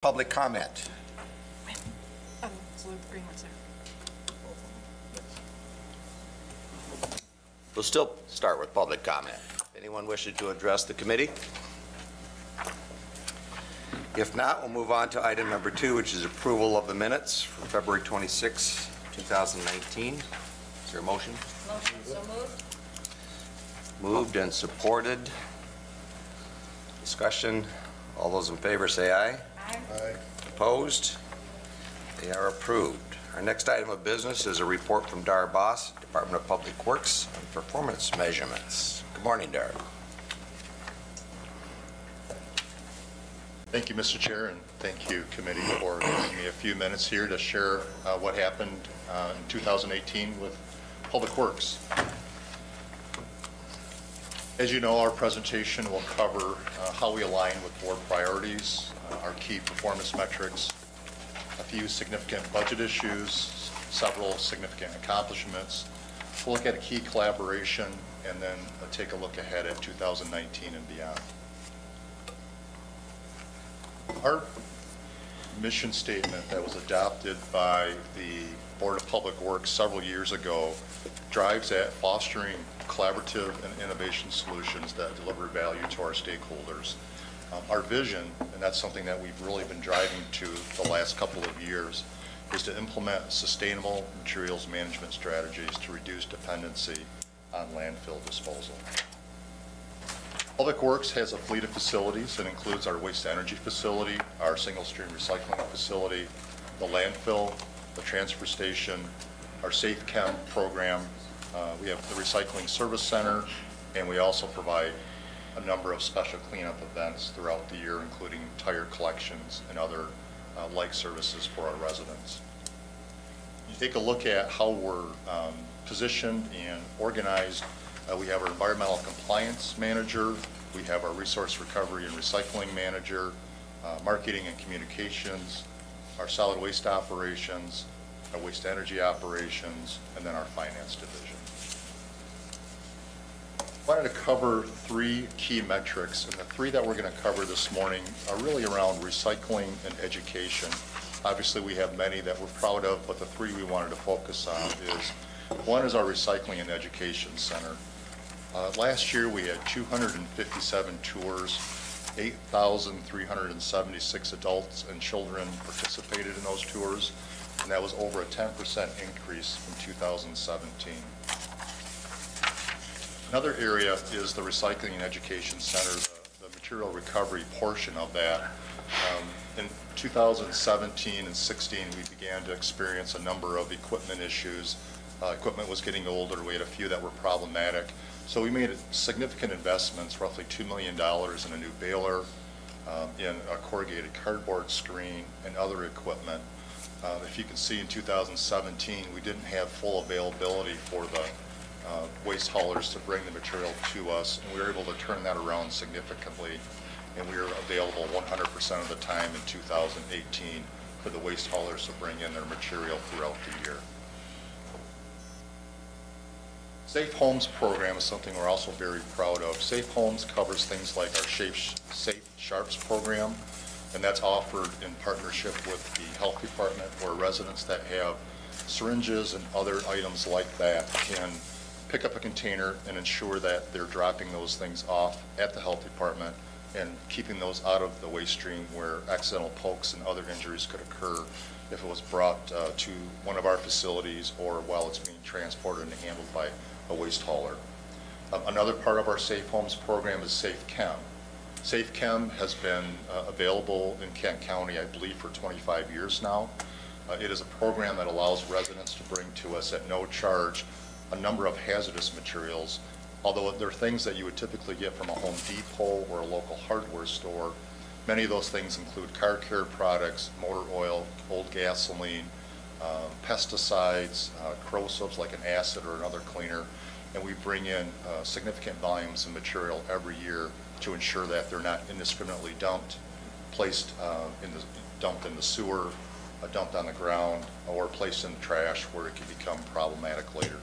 Public comment. We'll still start with public comment. Anyone wishing to address the committee? If not, we'll move on to item number 2, which is approval of the minutes for February 26, 2019. Is there a motion? Motion, so moved. Moved and supported. Discussion. All those in favor say aye. Aye. Opposed? They are approved. Our next item of business is a report from Dar Boss, Department of Public Works, on performance measurements. Good morning, Dar. Thank you, Mr. Chair, and thank you, committee, for giving me a few minutes here to share what happened in 2018 with Public Works. As you know, our presentation will cover how we align with board priorities, our key performance metrics, a few significant budget issues, several significant accomplishments. We'll look at a key collaboration and then take a look ahead at 2019 and beyond. Our mission statement that was adopted by the Board of Public Works several years ago drives at fostering collaborative and innovation solutions that deliver value to our stakeholders. Our vision, and that's something that we've really been driving to the last couple of years, is to implement sustainable materials management strategies to reduce dependency on landfill disposal. Public Works has a fleet of facilities that includes our waste energy facility, our single stream recycling facility, the landfill, the transfer station, our Safe Chem program. We have the recycling service center, and we also provide a number of special cleanup events throughout the year, including tire collections and other like services for our residents. You take a look at how we're positioned and organized. We have our environmental compliance manager, we have our resource recovery and recycling manager, marketing and communications, our solid waste operations, our waste energy operations, and then our finance division. I wanted to cover 3 key metrics, and the 3 that we're going to cover this morning are really around recycling and education. Obviously, we have many that we're proud of, but the 3 we wanted to focus on is, one is our recycling and education center. Last year we had 257 tours, 8,376 adults and children participated in those tours, and that was over a 10% increase from 2017. Another area is the recycling and education center, the material recovery portion of that. In 2017 and 16, we began to experience a number of equipment issues. Equipment was getting older. We had a few that were problematic. So we made significant investments, roughly $2 million in a new baler, in a corrugated cardboard screen, and other equipment. If you can see, in 2017, we didn't have full availability for the waste haulers to bring the material to us, and we were able to turn that around significantly, and we were available 100% of the time in 2018 for the waste haulers to bring in their material throughout the year. Safe Homes program is something we're also very proud of. Safe Homes covers things like our Safe Sharps program, and that's offered in partnership with the health department, where residents that have syringes and other items like that can pick up a container and ensure that they're dropping those things off at the health department and keeping those out of the waste stream where accidental pokes and other injuries could occur if it was brought to one of our facilities or while it's being transported and handled by a waste hauler. Another part of our Safe Homes program is Safe Chem. Safe Chem has been available in Kent County, I believe, for 25 years now. It is a program that allows residents to bring to us at no charge a number of hazardous materials, although they're things that you would typically get from a Home Depot or a local hardware store. Many of those things include car care products, motor oil, old gasoline, pesticides, corrosives like an acid or another cleaner, and we bring in significant volumes of material every year to ensure that they're not indiscriminately dumped, dumped in the sewer, dumped on the ground, or placed in the trash where it can become problematic later.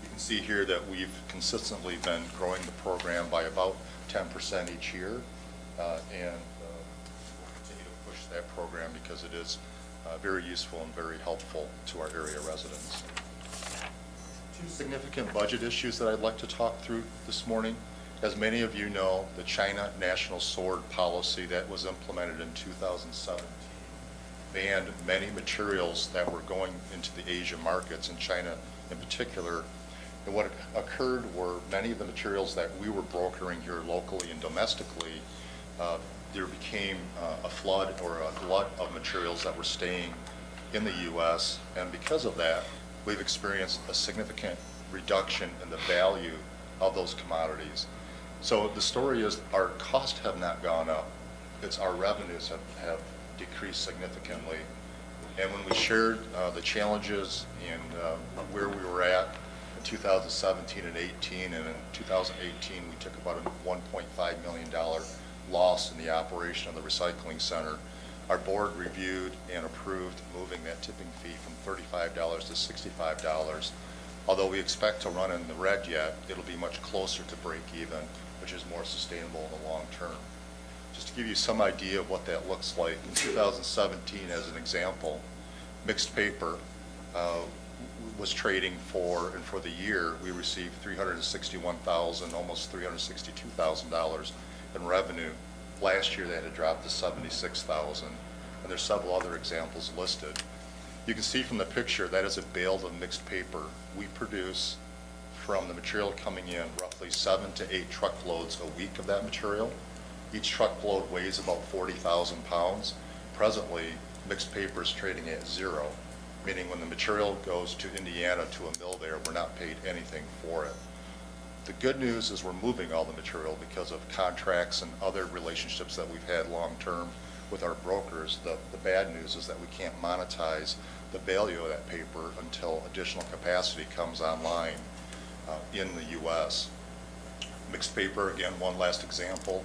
You can see here that we've consistently been growing the program by about 10% each year, and program because it is very useful and very helpful to our area residents. Two significant budget issues that I'd like to talk through this morning. As many of you know, the China National Sword policy that was implemented in 2017 banned many materials that were going into the Asian markets, and China in particular. And what occurred were many of the materials that we were brokering here locally and domestically, there became a flood or a glut of materials that were staying in the U.S., and because of that, we've experienced a significant reduction in the value of those commodities. So the story is our costs have not gone up, it's our revenues have decreased significantly. And when we shared the challenges and where we were at in 2017 and 18, and in 2018 we took about a $1.5 million loss in the operation of the recycling center, our board reviewed and approved moving that tipping fee from $35 to $65. Although we expect to run in the red yet, it'll be much closer to break even, which is more sustainable in the long term. Just to give you some idea of what that looks like, in 2017, as an example, mixed paper was trading for, and for the year, we received $361,000, almost $362,000 in revenue. Last year, that had dropped to $76,000, and there's several other examples listed. You can see from the picture that is a bale of mixed paper. We produce from the material coming in roughly 7 to 8 truckloads a week of that material. Each truckload weighs about 40,000 pounds. Presently, mixed paper is trading at zero, meaning when the material goes to Indiana to a mill there, we're not paid anything for it. The good news is we're moving all the material because of contracts and other relationships that we've had long-term with our brokers. The bad news is that we can't monetize the value of that paper until additional capacity comes online in the U.S. Mixed paper, again, one last example.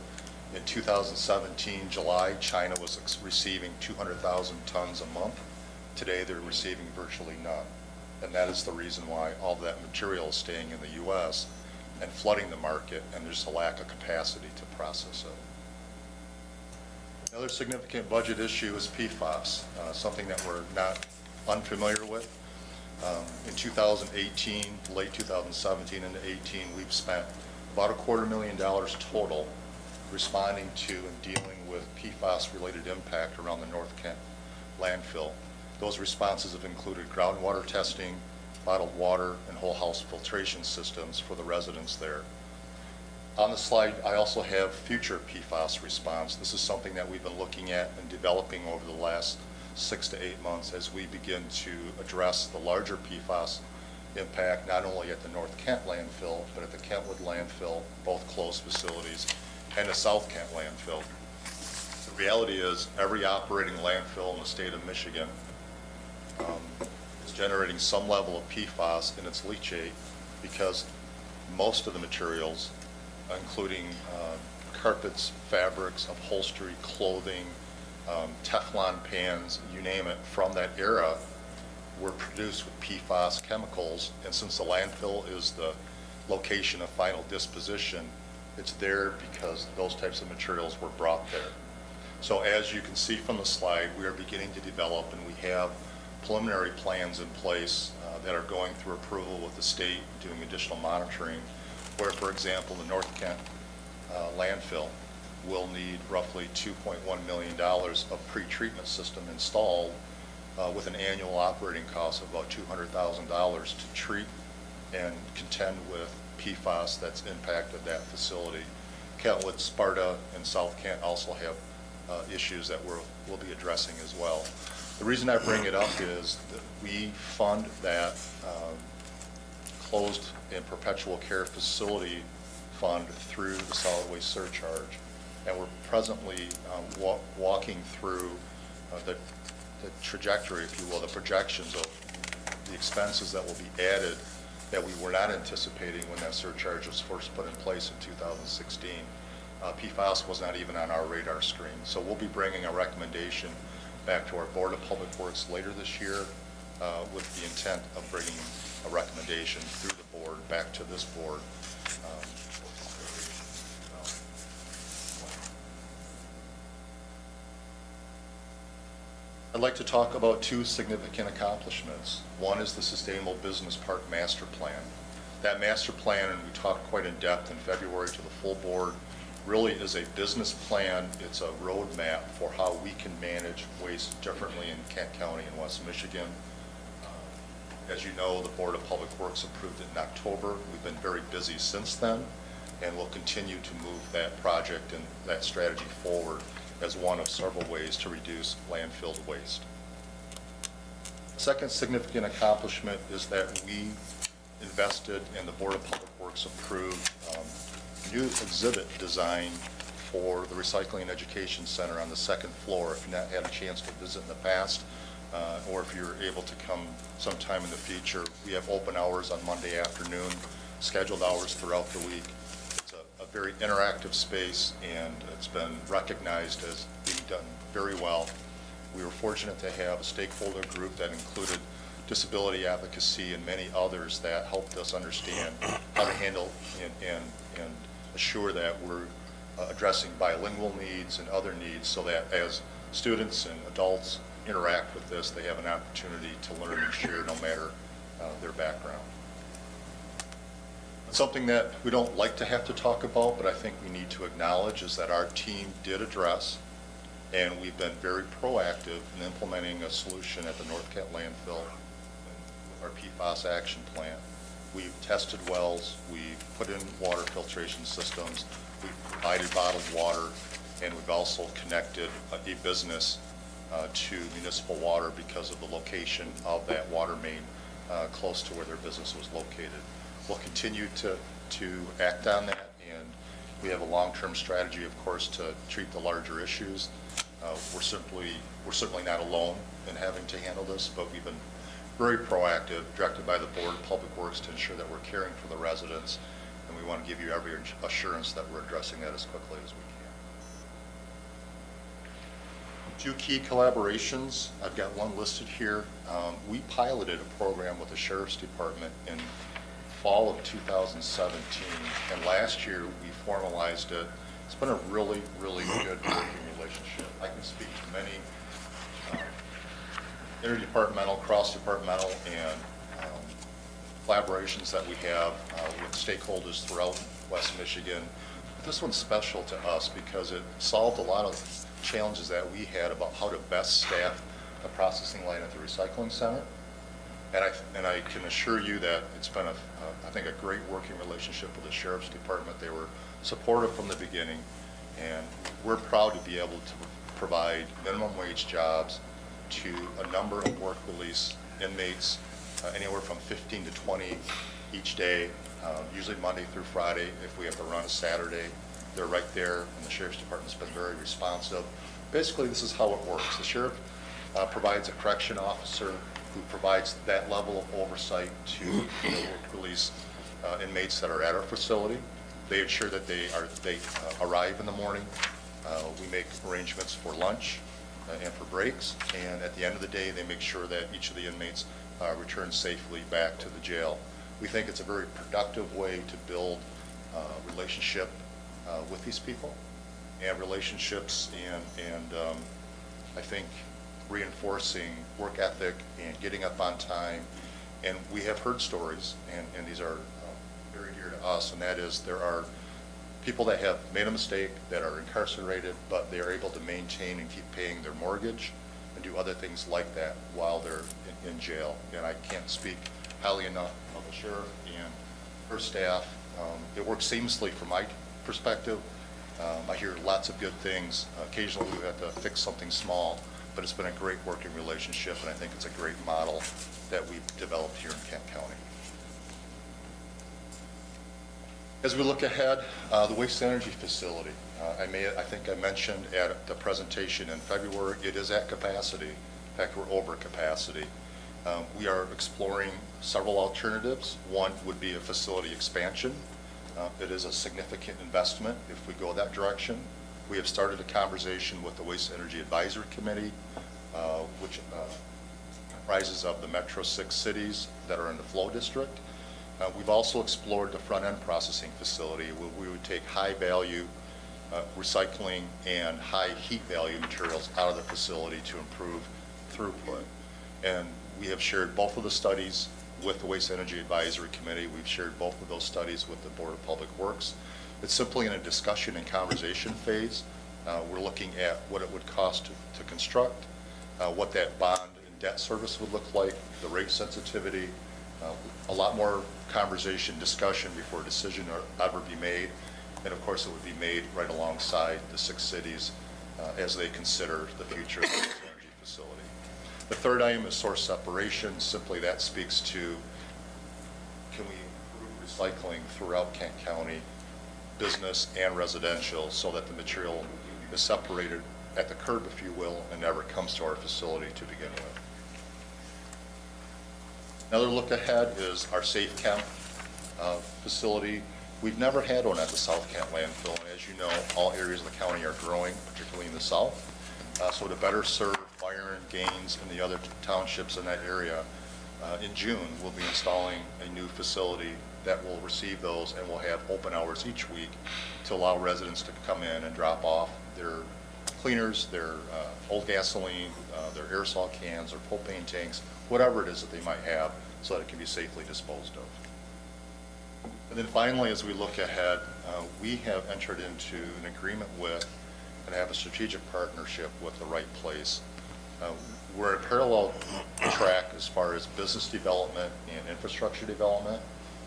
In 2017, July, China was receiving 200,000 tons a month. Today, they're receiving virtually none. And that is the reason why all of that material is staying in the U.S. and flooding the market, and there's a lack of capacity to process it. Another significant budget issue is PFAS, something that we're not unfamiliar with. In 2018, late 2017 into 18, we've spent about $250,000 total responding to and dealing with PFAS-related impact around the North Kent landfill. Those responses have included groundwater testing, bottled water, and whole house filtration systems for the residents there. On the slide, I also have future PFAS response. This is something that we've been looking at and developing over the last 6 to 8 months as we begin to address the larger PFAS impact, not only at the North Kent landfill, but at the Kentwood landfill, both closed facilities, and the South Kent landfill. The reality is every operating landfill in the state of Michigan is generating some level of PFAS in its leachate because most of the materials, including carpets, fabrics, upholstery, clothing, Teflon pans, you name it, from that era were produced with PFAS chemicals, and since the landfill is the location of final disposition, it's there because those types of materials were brought there. So as you can see from the slide, we are beginning to develop, and we have preliminary plans in place that are going through approval with the state, doing additional monitoring, where, for example, the North Kent landfill will need roughly $2.1 million of pre-treatment system installed with an annual operating cost of about $200,000 to treat and contend with PFAS that's impacted that facility. Kentwood, Sparta, and South Kent also have issues that we'll be addressing as well. The reason I bring it up is that we fund that closed and perpetual care facility fund through the solid waste surcharge. And we're presently walking through the trajectory, if you will, the projections of the expenses that will be added that we were not anticipating when that surcharge was first put in place in 2016. PFAS was not even on our radar screen. So we'll be bringing a recommendation back to our Board of Public Works later this year with the intent of bringing a recommendation through the board back to this board. I'd like to talk about two significant accomplishments. One is the Sustainable Business Park Master Plan. That master plan, and we talked quite in depth in February to the full board, really is a business plan. It's a roadmap for how we can manage waste differently in Kent County and West Michigan. As you know, the Board of Public Works approved it in October. We've been very busy since then, and we'll continue to move that project and that strategy forward as one of several ways to reduce landfill waste. Second significant accomplishment is that we invested and the Board of Public Works approved new exhibit design for the Recycling and Education Center on the second floor. If you've not had a chance to visit in the past, or if you're able to come sometime in the future, we have open hours on Monday afternoon, scheduled hours throughout the week. It's a very interactive space, and it's been recognized as being done very well. We were fortunate to have a stakeholder group that included disability advocacy and many others that helped us understand how to handle and assure that we're addressing bilingual needs and other needs, so that as students and adults interact with this, they have an opportunity to learn and share no matter their background. Something that we don't like to have to talk about, but I think we need to acknowledge, is that our team did address, and we've been very proactive in implementing a solution at the North Kent landfill with our PFAS action plan. We've tested wells, we've put in water filtration systems, we've provided bottled water, and we've also connected a business to municipal water because of the location of that water main close to where their business was located. We'll continue to act on that, and we have a long-term strategy, of course, to treat the larger issues. We're certainly not alone in having to handle this, but we've been very proactive, directed by the Board of Public Works to ensure that we're caring for the residents, and we want to give you every assurance that we're addressing that as quickly as we can. Two key collaborations. I've got one listed here. We piloted a program with the Sheriff's Department in fall of 2017, and last year we formalized it. It's been a really, really good working relationship. I can speak to many interdepartmental, cross-departmental, and collaborations that we have with stakeholders throughout West Michigan. But this one's special to us because it solved a lot of challenges that we had about how to best staff the processing line at the recycling center. And I can assure you that it's been, I think, a great working relationship with the Sheriff's Department. They were supportive from the beginning, and we're proud to be able to provide minimum wage jobs to a number of work release inmates, anywhere from 15 to 20 each day, usually Monday through Friday. If we have to run a Saturday, they're right there, and the Sheriff's Department's been very responsive. Basically, this is how it works. The Sheriff provides a correction officer who provides that level of oversight to the work release inmates that are at our facility. They ensure that they arrive in the morning. We make arrangements for lunch and for breaks, and at the end of the day, they make sure that each of the inmates return safely back to the jail. We think it's a very productive way to build relationship with these people, and relationships, and I think reinforcing work ethic and getting up on time. And we have heard stories, and these are very dear to us, and that is there are people that have made a mistake, that are incarcerated, but they are able to maintain and keep paying their mortgage and do other things like that while they're in jail. And I can't speak highly enough of the sheriff and her staff. It works seamlessly from my perspective. I hear lots of good things. Occasionally we have to fix something small, but it's been a great working relationship, and I think it's a great model that we've developed here in Kent County. As we look ahead, the waste energy facility, I think I mentioned at the presentation in February, it is at capacity. In fact, we're over capacity. We are exploring several alternatives. One would be a facility expansion. It is a significant investment if we go that direction. We have started a conversation with the Waste Energy Advisory Committee, which comprises of the Metro 6 cities that are in the flow district. We've also explored the front-end processing facility where we would take high-value recycling and high heat value materials out of the facility to improve throughput. And we have shared both of the studies with the Waste Energy Advisory Committee. We've shared both of those studies with the Board of Public Works. It's simply in a discussion and conversation phase. We're looking at what it would cost to construct, what that bond and debt service would look like, the rate sensitivity, a lot more conversation, discussion before a decision ever be made. And of course, it would be made right alongside the 6 cities as they consider the future of the waste energy facility. The third item is source separation. Simply that speaks to, can we improve recycling throughout Kent County, business and residential, so that the material is separated at the curb, if you will, and never comes to our facility to begin with. Another look ahead is our Safe Kent facility. We've never had one at the South Kent landfill, and as you know, all areas of the county are growing, particularly in the south. So to better serve Byron, Gaines, and the other townships in that area, in June, we'll be installing a new facility that will receive those, and we'll have open hours each week to allow residents to come in and drop off their cleaners, their old gasoline, their aerosol cans, or propane tanks, whatever it is that they might have, so that it can be safely disposed of. And then finally, as we look ahead, we have entered into an agreement with and have a strategic partnership with the Right Place. We're a parallel track as far as business development and infrastructure development.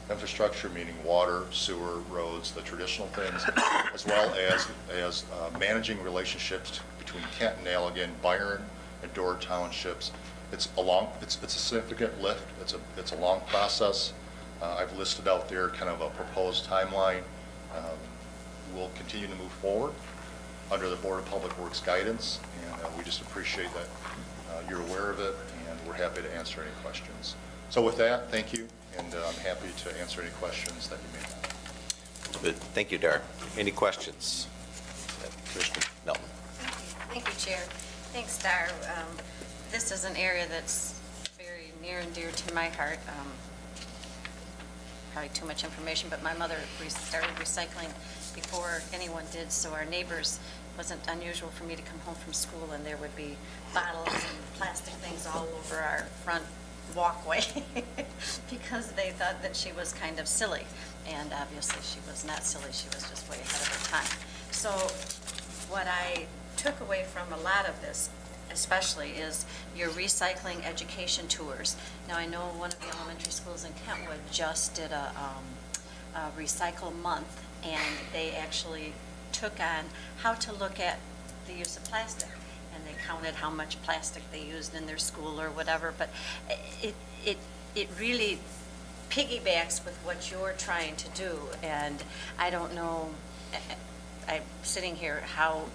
Infrastructure meaning water, sewer, roads, the traditional things, as well as managing relationships between Kent and Allegan, Byron and Door townships. It's a significant lift. It's a long process. I've listed out there kind of a proposed timeline. We'll continue to move forward under the Board of Public Works guidance, and we just appreciate that you're aware of it, and we're happy to answer any questions. So with that, thank you, and I'm happy to answer any questions that you may have. Good. Thank you, Dar. Any questions? Commissioner Melton. Thank you, Chair. Thanks, Dar. This is an area that's very near and dear to my heart. Probably too much information, but my mother started recycling before anyone did, so our neighbors, it wasn't unusual for me to come home from school and there would be bottles and plastic things all over our front walkway because they thought that she was kind of silly. And obviously she was not silly, she was just way ahead of her time. So what I took away from a lot of this especially is your recycling education tours. Now I know one of the elementary schools in Kentwood just did a recycle month, and they actually took on how to look at the use of plastic, and they counted how much plastic they used in their school or whatever, but it really piggybacks with what you're trying to do, and I don't know, I'm sitting here, how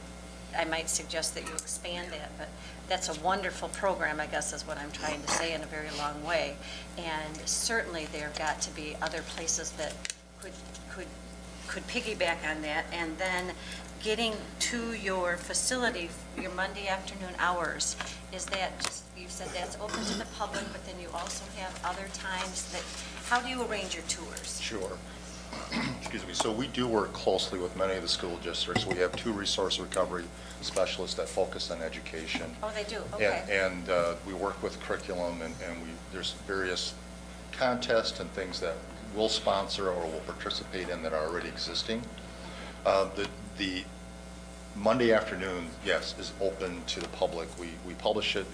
I might suggest that you expand that, but that's a wonderful program, I guess is what I'm trying to say in a very long way. And certainly there have got to be other places that could piggyback on that. And then getting to your facility, your Monday afternoon hours, is that just, you said that's open to the public, but then you also have other times that, how do you arrange your tours? Sure. Excuse me. So we do work closely with many of the school districts. We have 2 resource recovery specialists that focus on education. Oh, they do? Okay. And we work with curriculum, and there's various contests and things that we'll sponsor or will participate in that are already existing. The Monday afternoon, yes, is open to the public. We publish it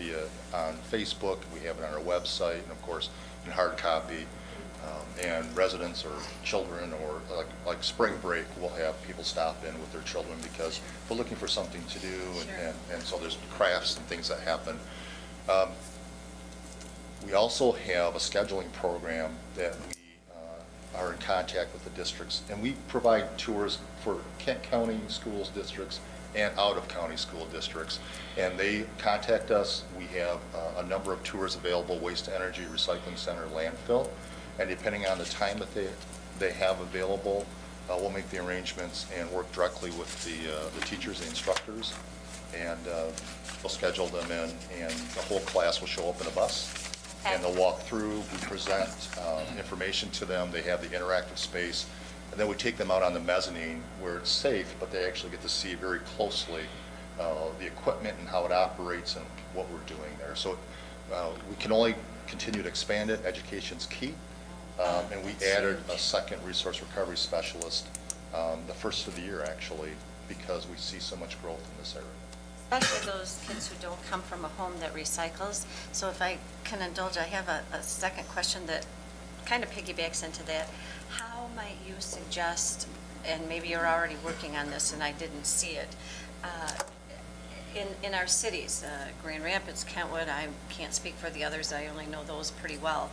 on Facebook. We have it on our website, and of course in hard copy. And residents or children, or like spring break, we'll have people stop in with their children because we're looking for something to do, Sure. and so there's crafts and things that happen. We also have a scheduling program that we are in contact with the districts, and we provide tours for Kent County schools districts and out-of-county school districts, and they contact us. We have a number of tours available: waste to energy, recycling center, landfill. And depending on the time that they have available, we'll make the arrangements and work directly with the teachers and instructors, and we'll schedule them in, and the whole class will show up in a bus. Okay. And they'll walk through, we present information to them, they have the interactive space, and then we take them out on the mezzanine where it's safe, but they actually get to see very closely the equipment and how it operates and what we're doing there. So we can only continue to expand it. Education's key. And we added a second resource recovery specialist the first of the year, actually, because we see so much growth in this area. Especially those kids who don't come from a home that recycles. So if I can indulge, I have a second question that kind of piggybacks into that. How might you suggest, and maybe you're already working on this and I didn't see it, in our cities, Grand Rapids, Kentwood, I can't speak for the others, I only know those pretty well,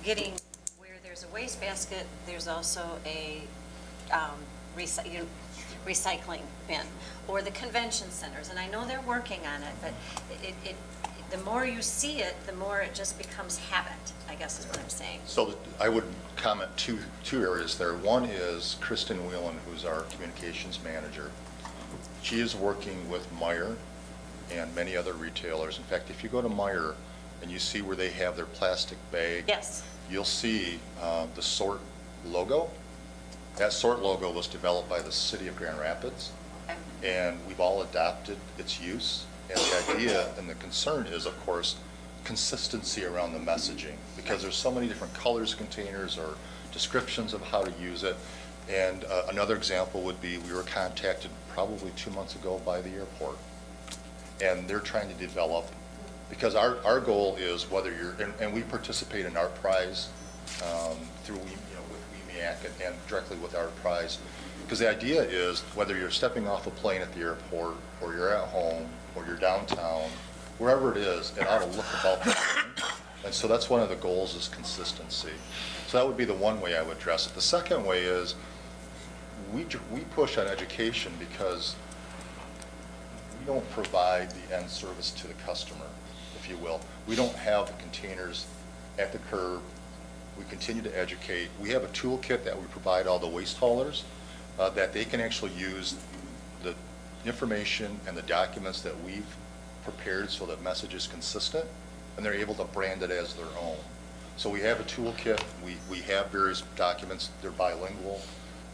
getting where there's a wastebasket, there's also a recycling bin, or the convention centers, and I know they're working on it, but the more you see it, the more it just becomes habit, I guess is what I'm saying. So I would comment two areas there. One is Kristen Whelan, who's our communications manager. She is working with Meijer and many other retailers. In fact, if you go to Meijer and you see where they have their plastic bag, Yes. you'll see the SORT logo. That SORT logo was developed by the city of Grand Rapids, and we've all adopted its use. And the idea and the concern is, of course, consistency around the messaging, because there's so many different colors, containers, or descriptions of how to use it. And another example would be, we were contacted probably 2 months ago by the airport, and they're trying to develop, because our goal is, whether you're, and we participate in Art Prize through, with WEMIAC and directly with Art Prize, because the idea is, whether you're stepping off a plane at the airport, or you're at home, or you're downtown, wherever it is, it ought to look about the same. And so that's one of the goals, is consistency. So that would be the one way I would address it. The second way is, we push on education because we don't provide the end service to the customer, if you will. We don't have the containers at the curb. We continue to educate. We have a toolkit that we provide all the waste haulers that they can actually use the information and the documents that we've prepared so that message is consistent, and they're able to brand it as their own. So we have a toolkit. We have various documents. They're bilingual.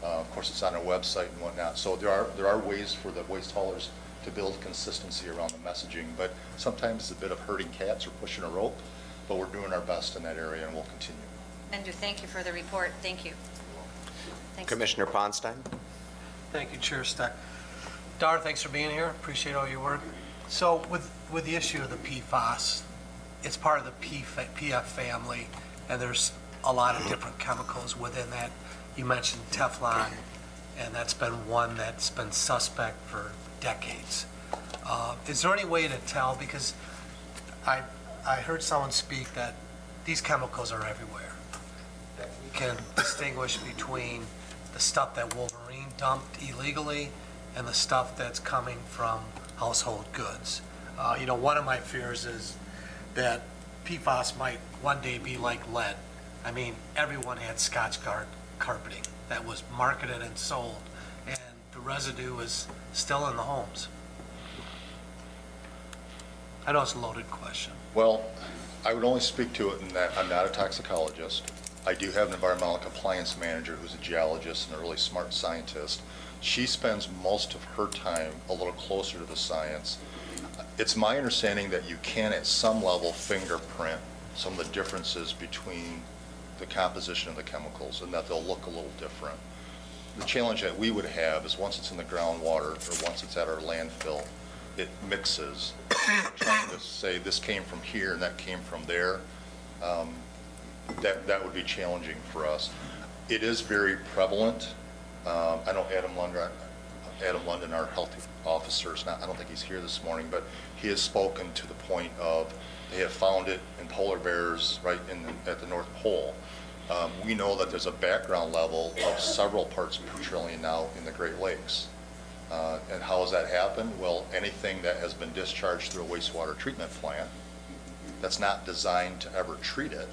Of course, it's on our website and whatnot. So there are ways for the waste haulers to build consistency around the messaging, but sometimes it's a bit of herding cats or pushing a rope, but we're doing our best in that area, and we'll continue. Andrew, thank you for the report. Thank you. Thanks. Commissioner Ponstein? Thank you, Chair Steck. Dar, thanks for being here. Appreciate all your work. So with the issue of the PFAS, it's part of the PF family, and there's a lot of different chemicals within that. You mentioned Teflon, and that's been one that's been suspect for decades. Is there any way to tell, because I heard someone speak that these chemicals are everywhere, that we can distinguish between the stuff that Wolverine dumped illegally and the stuff that's coming from household goods? One of my fears is that PFAS might one day be like lead. I mean, everyone had Scotchgard carpeting that was marketed and sold, and the residue is still in the homes. I know it's a loaded question. Well, I would only speak to it in that I'm not a toxicologist. I do have an environmental compliance manager who's a geologist and a really smart scientist. She spends most of her time a little closer to the science. It's my understanding that you can, at some level, fingerprint some of the differences between the composition of the chemicals, and that they'll look a little different. The challenge that we would have is, once it's in the groundwater or once it's at our landfill, it mixes. Trying to say this came from here and that came from there, that would be challenging for us. It is very prevalent. I know Adam London, our health officer, I don't think he's here this morning, but he has spoken to the point of they have found it in polar bears right at the North Pole. We know that there's a background level of several parts per trillion now in the Great Lakes. And how has that happened? Well, anything that has been discharged through a wastewater treatment plant that's not designed to ever treat it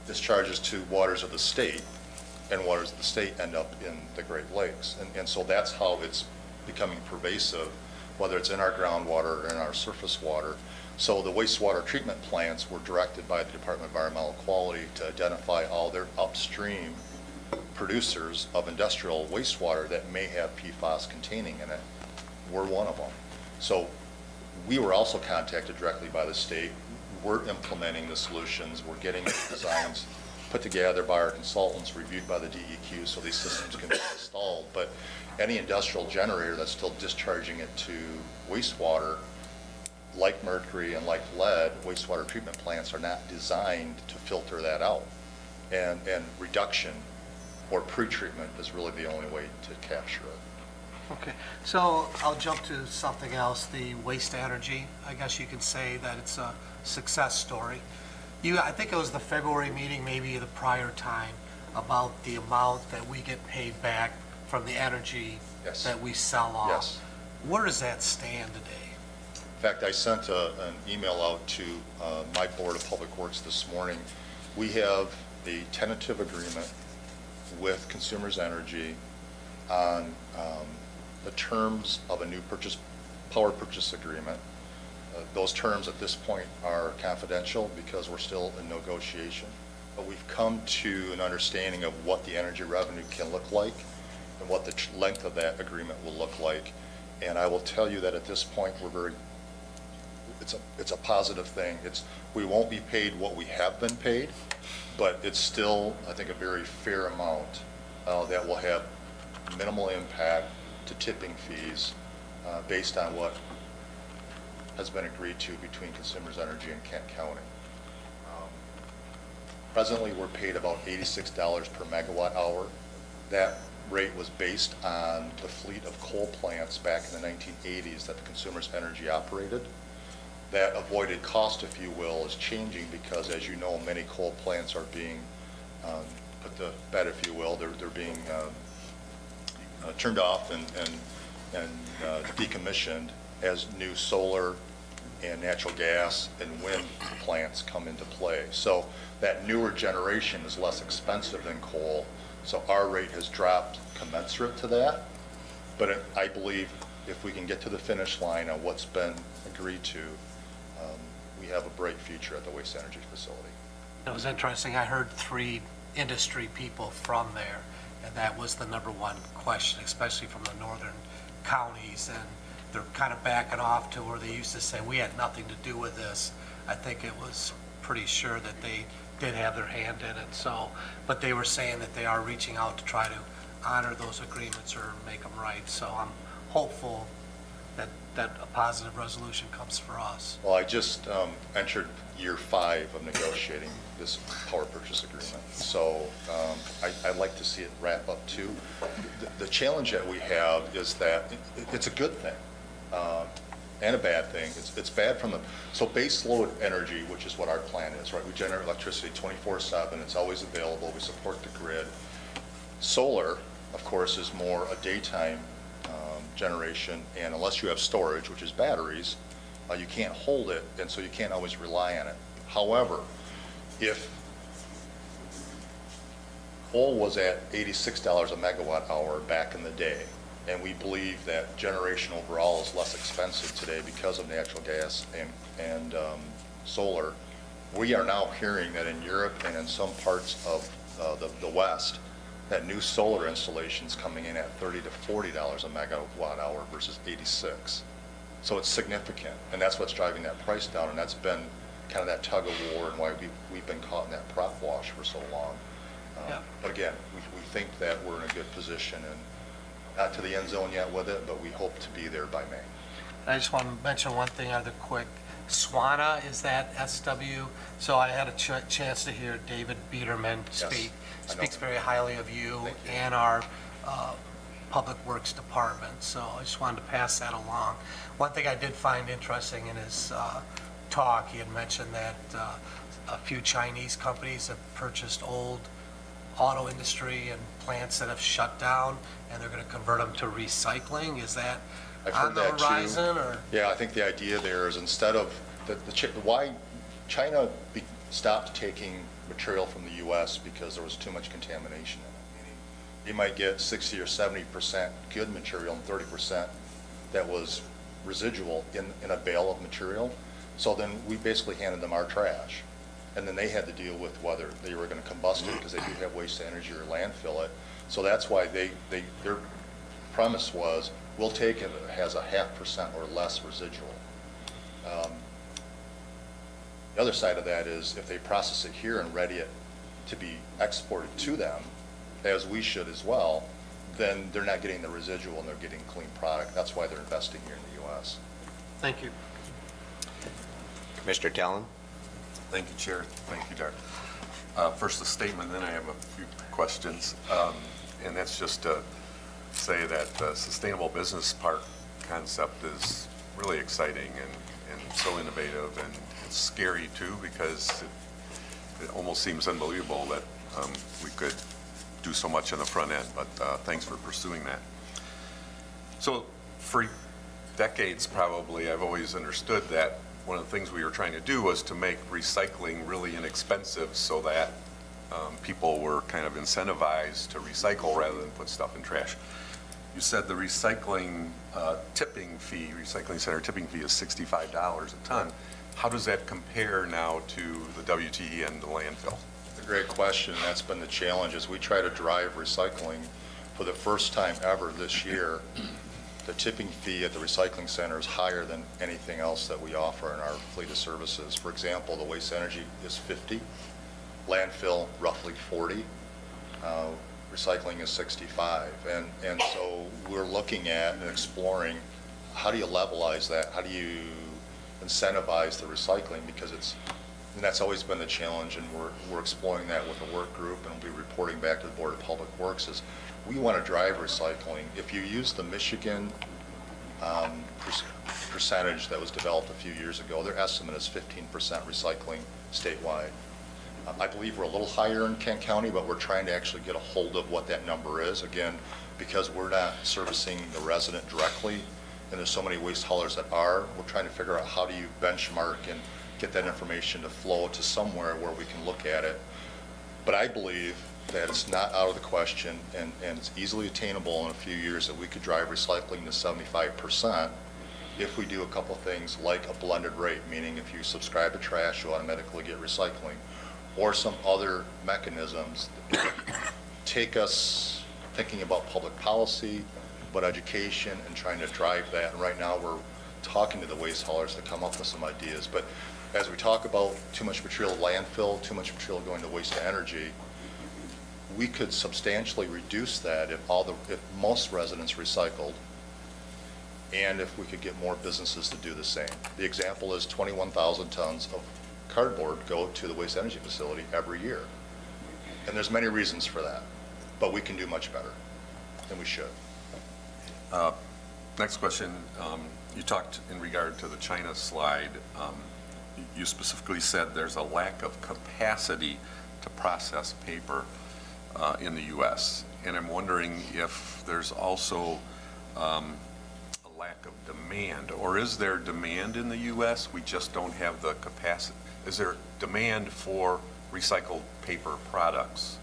discharges to waters of the state, and waters of the state end up in the Great Lakes. And so that's how it's becoming pervasive, whether it's in our groundwater or in our surface water. So the wastewater treatment plants were directed by the Department of Environmental Quality to identify all their upstream producers of industrial wastewater that may have PFAS containing in it. we're one of them. So we were also contacted directly by the state. We're implementing the solutions. We're getting the designs put together by our consultants, reviewed by the DEQ, so these systems can be installed. But any industrial generator that's still discharging it to wastewater, like mercury and like lead, wastewater treatment plants are not designed to filter that out. And reduction or pretreatment is really the only way to capture it. Okay, so I'll jump to something else, the waste energy. I guess you can say that it's a success story. I think it was the February meeting, maybe the prior time, about the amount that we get paid back from the energy Yes. that we sell off. Yes. Where does that stand today? In fact, I sent an email out to my Board of Public Works this morning. We have a tentative agreement with Consumers Energy on the terms of a new power purchase agreement. Those terms at this point are confidential because we're still in negotiation, but we've come to an understanding of what the energy revenue can look like and what the length of that agreement will look like. And I will tell you that at this point, it's a positive thing. We won't be paid what we have been paid, but it's still, I think, a very fair amount that will have minimal impact to tipping fees based on what has been agreed to between Consumers Energy and Kent County. Presently, we're paid about $86 per megawatt hour. That rate was based on the fleet of coal plants back in the 1980s that the Consumers Energy operated. That avoided cost, if you will, is changing because, as you know, many coal plants are being put to bed, if you will. They're being turned off and decommissioned as new solar and natural gas and wind plants come into play. So that newer generation is less expensive than coal, so our rate has dropped commensurate to that. But I believe if we can get to the finish line on what's been agreed to, we have a bright future at the waste energy facility. It was interesting, I heard 3 industry people from there, and that was the #1 question, especially from the northern counties, and they're kind of backing off to where they used to say, we had nothing to do with this. I think it was pretty sure that they did have their hand in it, so, but they were saying that they are reaching out to try to honor those agreements or make them right, so I'm hopeful that a positive resolution comes for us. Well, I just entered year 5 of negotiating this power purchase agreement, so I'd like to see it wrap up too. The challenge that we have is that it's a good thing and a bad thing. It's bad from so base load energy, which is what our plan is, right? We generate electricity 24/7. It's always available. We support the grid. Solar, of course, is more a daytime generation, and unless you have storage, which is batteries, you can't hold it, and so you can't always rely on it. However, if coal was at $86 a megawatt hour back in the day, and we believe that generation overall is less expensive today because of natural gas and solar, we are now hearing that in Europe and in some parts of the West, that new solar installations coming in at $30 to $40 a megawatt hour versus 86. So it's significant, and that's what's driving that price down, and that's been kind of that tug of war and why we've been caught in that prop wash for so long. Yeah. But again, we think that we're in a good position, and not to the end zone yet with it, but we hope to be there by May. I just want to mention one thing other quick. SWANA, is that SW? So I had a chance to hear David Biederman speak. I know Speaks him. very highly of you Thank you. and our Public Works Department, so I just wanted to pass that along. One thing I did find interesting in his talk, he had mentioned that a few Chinese companies have purchased old auto industry and plants that have shut down, and they're going to convert them to recycling. Is that I've on heard the that too. horizon, or? Yeah, I think the idea there is instead of why China stopped taking material from the U.S. because there was too much contamination in it. Meaning you might get 60 or 70% good material and 30% that was residual in a bale of material. So then we basically handed them our trash. And then they had to deal with whether they were going to combust it because they do have waste to energy or landfill it. So that's why their premise was, we'll take it if it has a 0.5% or less residual. The other side of that is if they process it here and ready it to be exported to them, as we should as well, then they're not getting the residual and they're getting clean product. That's why they're investing here in the U.S. Thank you. Commissioner Tellen? Thank you, Chair. Thank you, Dar. First a statement, then I have a few questions. And that's just to say that the Sustainable Business Park concept is really exciting and so innovative, and it's scary too, because it almost seems unbelievable that we could do so much in the front end, but thanks for pursuing that. So for decades probably, I've always understood that one of the things we were trying to do was to make recycling really inexpensive so that people were kind of incentivized to recycle rather than put stuff in trash. You said the recycling tipping fee, recycling center tipping fee is $65 a ton. How does that compare now to the WTE and the landfill? It's a great question, and that's been the challenge as we try to drive recycling. For the first time ever this year, the tipping fee at the recycling center is higher than anything else that we offer in our fleet of services. For example, the waste energy is 50, landfill roughly 40, recycling is 65. And so we're looking at and exploring how do you levelize that? How do you incentivize the recycling? Because and that's always been the challenge, and we're exploring that with a work group, and we'll be reporting back to the Board of Public Works, is we want to drive recycling. If you use the Michigan percentage that was developed a few years ago, their estimate is 15% recycling statewide. I believe we're a little higher in Kent County, but we're trying to actually get a hold of what that number is. Again, because we're not servicing the resident directly, and there's so many waste haulers that are, we're trying to figure out how do you benchmark and get that information to flow to somewhere where we can look at it. But I believe that it's not out of the question, and it's easily attainable in a few years that we could drive recycling to 75% if we do a couple things like a blended rate, meaning if you subscribe to trash, you automatically get recycling, or some other mechanisms that take us thinking about public policy, but education and trying to drive that. And right now we're talking to the waste haulers to come up with some ideas. But as we talk about too much material landfill, too much material going to waste to energy, we could substantially reduce that if most residents recycled, and if we could get more businesses to do the same. The example is 21,000 tons of cardboard go to the waste energy facility every year. And there's many reasons for that, but we can do much better, and we should. Next question, you talked in regard to the China slide. You specifically said there's a lack of capacity to process paper in the U.S. And I'm wondering if there's also a lack of demand, or is there demand in the U.S.? We just don't have the capacity. Is there demand for recycled paper products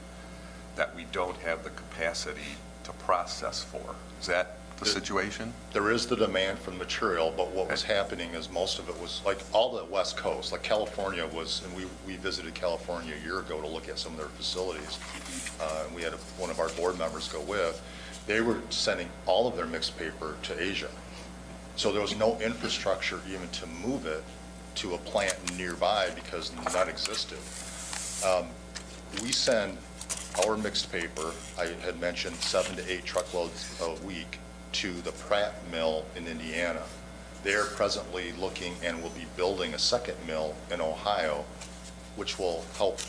that we don't have the capacity to process for? Is that the situation? There is the demand for the material, but what was happening is most of it was like all the West Coast, like California was, and we visited California a year ago to look at some of their facilities, and we had one of our board members go with. They were sending all of their mixed paper to Asia. So there was no infrastructure even to move it to a plant nearby because none existed. We send our mixed paper, I had mentioned 7 to 8 truckloads a week, to the Pratt mill in Indiana. They're presently looking and will be building a second mill in Ohio, which will help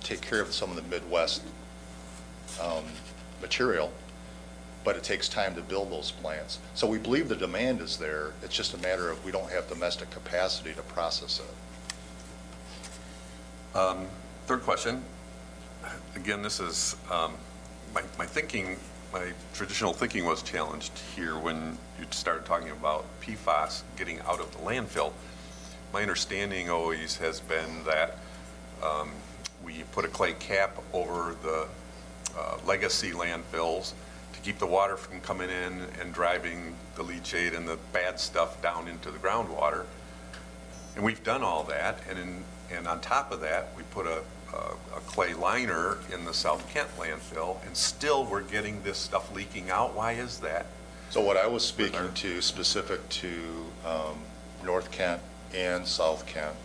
take care of some of the Midwest material, but it takes time to build those plants. So we believe the demand is there. It's just a matter of we don't have domestic capacity to process it. Third question. Again, this is my thinking. My traditional thinking was challenged here when you started talking about PFAS getting out of the landfill. My understanding always has been that we put a clay cap over the legacy landfills to keep the water from coming in and driving the leachate and the bad stuff down into the groundwater. And we've done all that, and on top of that, we put a clay liner in the South Kent landfill, and still we're getting this stuff leaking out. Why is that? So what I was speaking to, specific to North Kent and South Kent,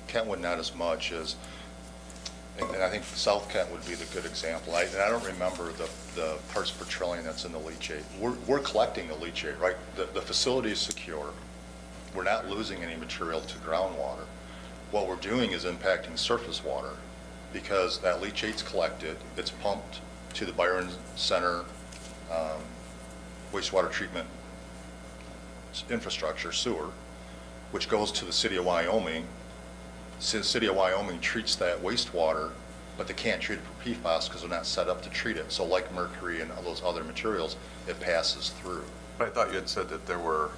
Kentwood not as much as, and I think South Kent would be the good example. And I don't remember the parts per trillion that's in the leachate. We're collecting the leachate, right? The facility is secure. We're not losing any material to groundwater. What we're doing is impacting surface water because that leachate's collected, it's pumped to the Byron Center wastewater treatment infrastructure, sewer, which goes to the city of Wyoming. So the city of Wyoming treats that wastewater, but they can't treat it for PFAS because they're not set up to treat it. So like mercury and all those other materials, it passes through. But I thought you had said that there were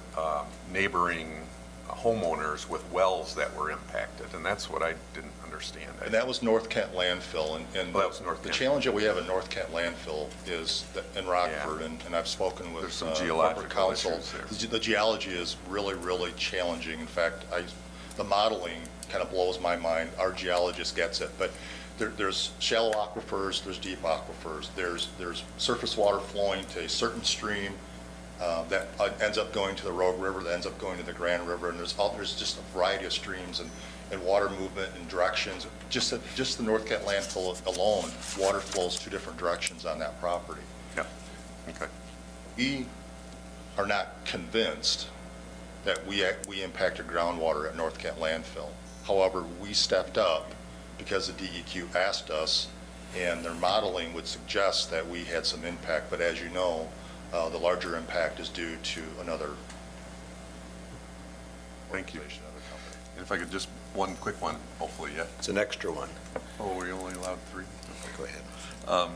neighboring homeowners with wells that were impacted, and that's what I didn't understand. And that was North Kent landfill. And Well, that was North the Kent. challenge that we have at North Kent landfill is that in Rockford, and I've spoken with There's some corporate geological counsel. issues there. The geology is really, really challenging. In fact, the modeling kind of blows my mind. Our geologist gets it, but there's shallow aquifers, there's deep aquifers, there's surface water flowing to a certain stream that ends up going to the Rogue River, that ends up going to the Grand River, and there's just a variety of streams and water movement and directions. Just the North Kent landfill alone, water flows 2 different directions on that property. Yeah, okay. We are not convinced that we impacted groundwater at North Kent landfill. However, we stepped up because the DEQ asked us, and their modeling would suggest that we had some impact, but as you know, the larger impact is due to another Thank you. organization, another company. And if I could just, one quick one, hopefully, yeah. It's an extra one. Oh, we only allowed 3? Go ahead.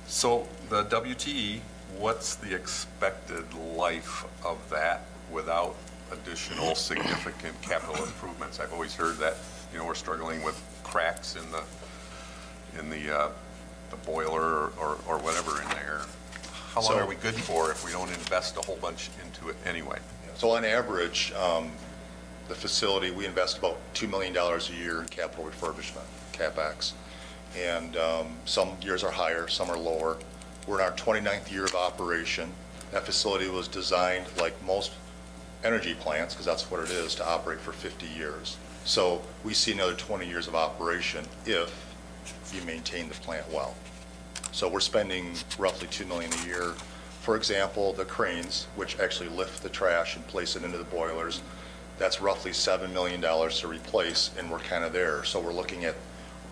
So the WTE, what's the expected life of that without additional significant capital improvements? I've always heard that, we're struggling with cracks in the boiler or whatever in there. How long So- are we good for if we don't invest a whole bunch into it anyway? So on average, the facility, we invest about $2 million a year in capital refurbishment, CapEx. And some years are higher, some are lower. We're in our 29th year of operation. That facility was designed, like most energy plants, because that's what it is, to operate for 50 years. So we see another 20 years of operation if you maintain the plant well. So we're spending roughly $2 million a year. For example, the cranes, which actually lift the trash and place it into the boilers, that's roughly $7 million to replace, and we're kind of there. So we're looking at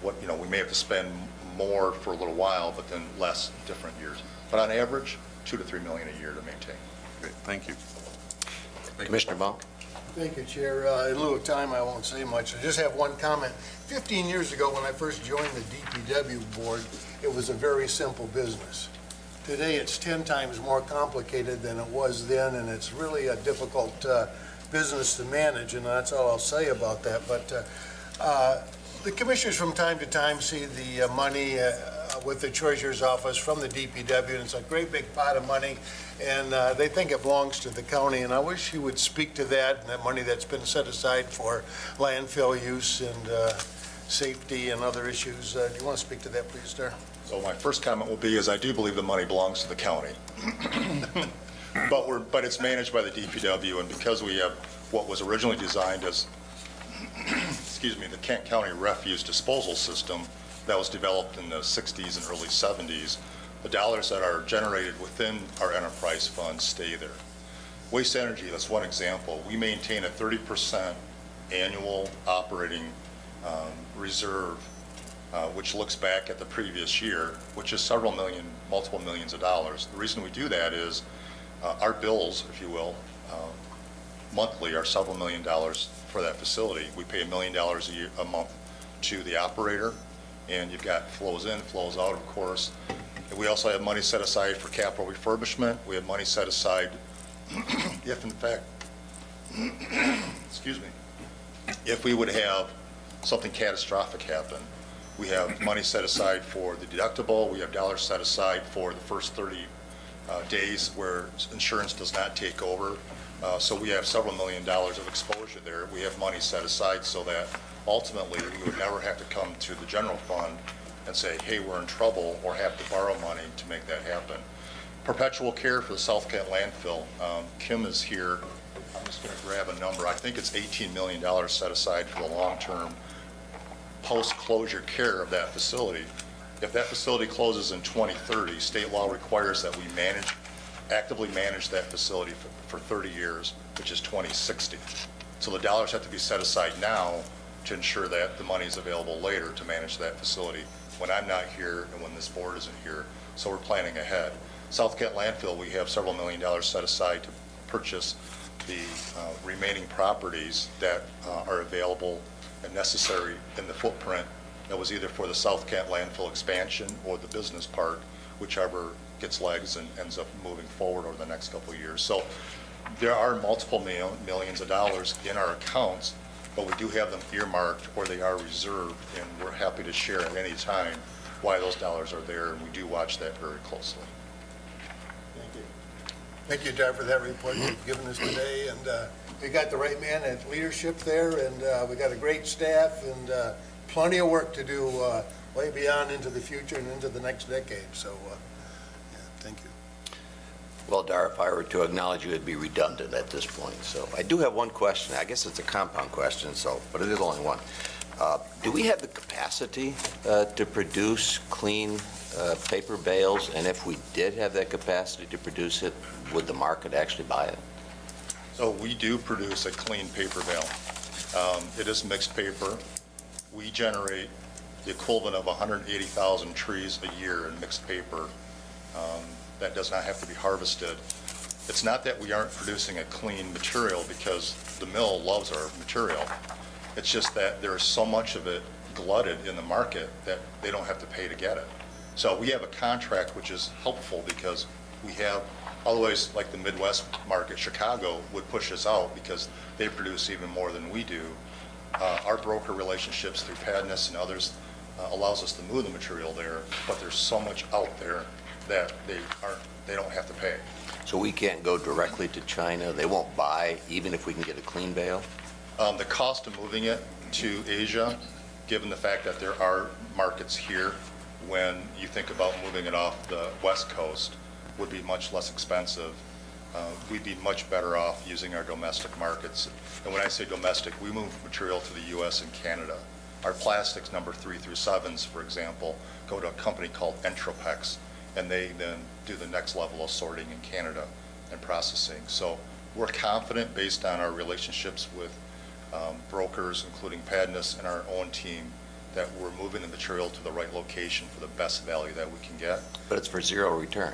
what, we may have to spend more for a little while, but then less different years. But on average, $2 to $3 million a year to maintain. Great, thank you. Commissioner Monk? Thank you, Chair. In lieu of time, I won't say much. I just have one comment. 15 years ago, when I first joined the DPW board, it was a very simple business. Today, it's 10 times more complicated than it was then, and it's really a difficult business to manage, and that's all I'll say about that. But the commissioners from time to time see the money with the treasurer's office from the DPW, and it's a great big pot of money, and they think it belongs to the county, and I wish you would speak to that, and that money that's been set aside for landfill use and safety and other issues. Do you want to speak to that, please, sir? So my first comment will be is I do believe the money belongs to the county. But it's managed by the DPW, and because we have what was originally designed as the Kent County Refuse Disposal System that was developed in the 60s and early 70s, the dollars that are generated within our enterprise fund stay there. Waste Energy, that's one example. We maintain a 30% annual operating reserve, which looks back at the previous year, which is several million, multiple millions of dollars. The reason we do that is our bills, if you will, monthly are several million dollars for that facility. We pay $1 million a month to the operator, and you've got flows in, flows out, of course. And we also have money set aside for capital refurbishment. We have money set aside if, in fact, if we would have something catastrophic happen. We have money set aside for the deductible. We have dollars set aside for the first 30 days where insurance does not take over. So we have several $1 million of exposure there. We have money set aside so that ultimately we would never have to come to the general fund and say, hey, we're in trouble, or have to borrow money to make that happen. Perpetual care for the South Kent landfill. Kim is here. I'm just going to grab a number. I think it's $18 million set aside for the long-term post-closure care of that facility. If that facility closes in 2030, state law requires that we actively manage that facility for 30 years, which is 2060. So the dollars have to be set aside now to ensure that the money is available later to manage that facility when I'm not here and when this board isn't here. So we're planning ahead. South Kent landfill, we have several $1 million set aside to purchase the remaining properties that are available and necessary in the footprint that was either for the South Kent landfill expansion or the business park, whichever gets legs and ends up moving forward over the next couple of years. So there are multiple millions of dollars in our accounts, but we do have them earmarked or they are reserved, and we're happy to share at any time why those dollars are there, and we do watch that very closely. Thank you. Thank you, Dar, for that report you've given us today. And we got the right man at leadership there, and we got a great staff and plenty of work to do way beyond into the future and into the next decade. So, yeah, thank you. Well, Dar, if I were to acknowledge you, it'd be redundant at this point. So I do have one question. I guess it's a compound question, but it is only one. Do we have the capacity to produce clean paper bales? And if we did have that capacity to produce it, would the market actually buy it? So we do produce a clean paper bale. It is mixed paper. We generate the equivalent of 180,000 trees a year in mixed paper. That does not have to be harvested. It's not that we aren't producing a clean material because the mill loves our material. It's just that there's so much of it glutted in the market that they don't have to pay to get it. So we have a contract which is helpful because we have, otherwise like the Midwest market, Chicago would push us out because they produce even more than we do. Our broker relationships through Padness and others allows us to move the material there, but there's so much out there that they don't have to pay. So we can't go directly to China? They won't buy even if we can get a clean bale? The cost of moving it to Asia, given the fact that there are markets here, when you think about moving it off the West Coast, would be much less expensive. We'd be much better off using our domestic markets. And when I say domestic, we move material to the U.S. and Canada. Our plastics number 3 through 7s, for example, go to a company called Entropex, and they then do the next level of sorting in Canada and processing. So we're confident, based on our relationships with brokers, including Padness and our own team, that we're moving the material to the right location for the best value that we can get. But it's for zero return.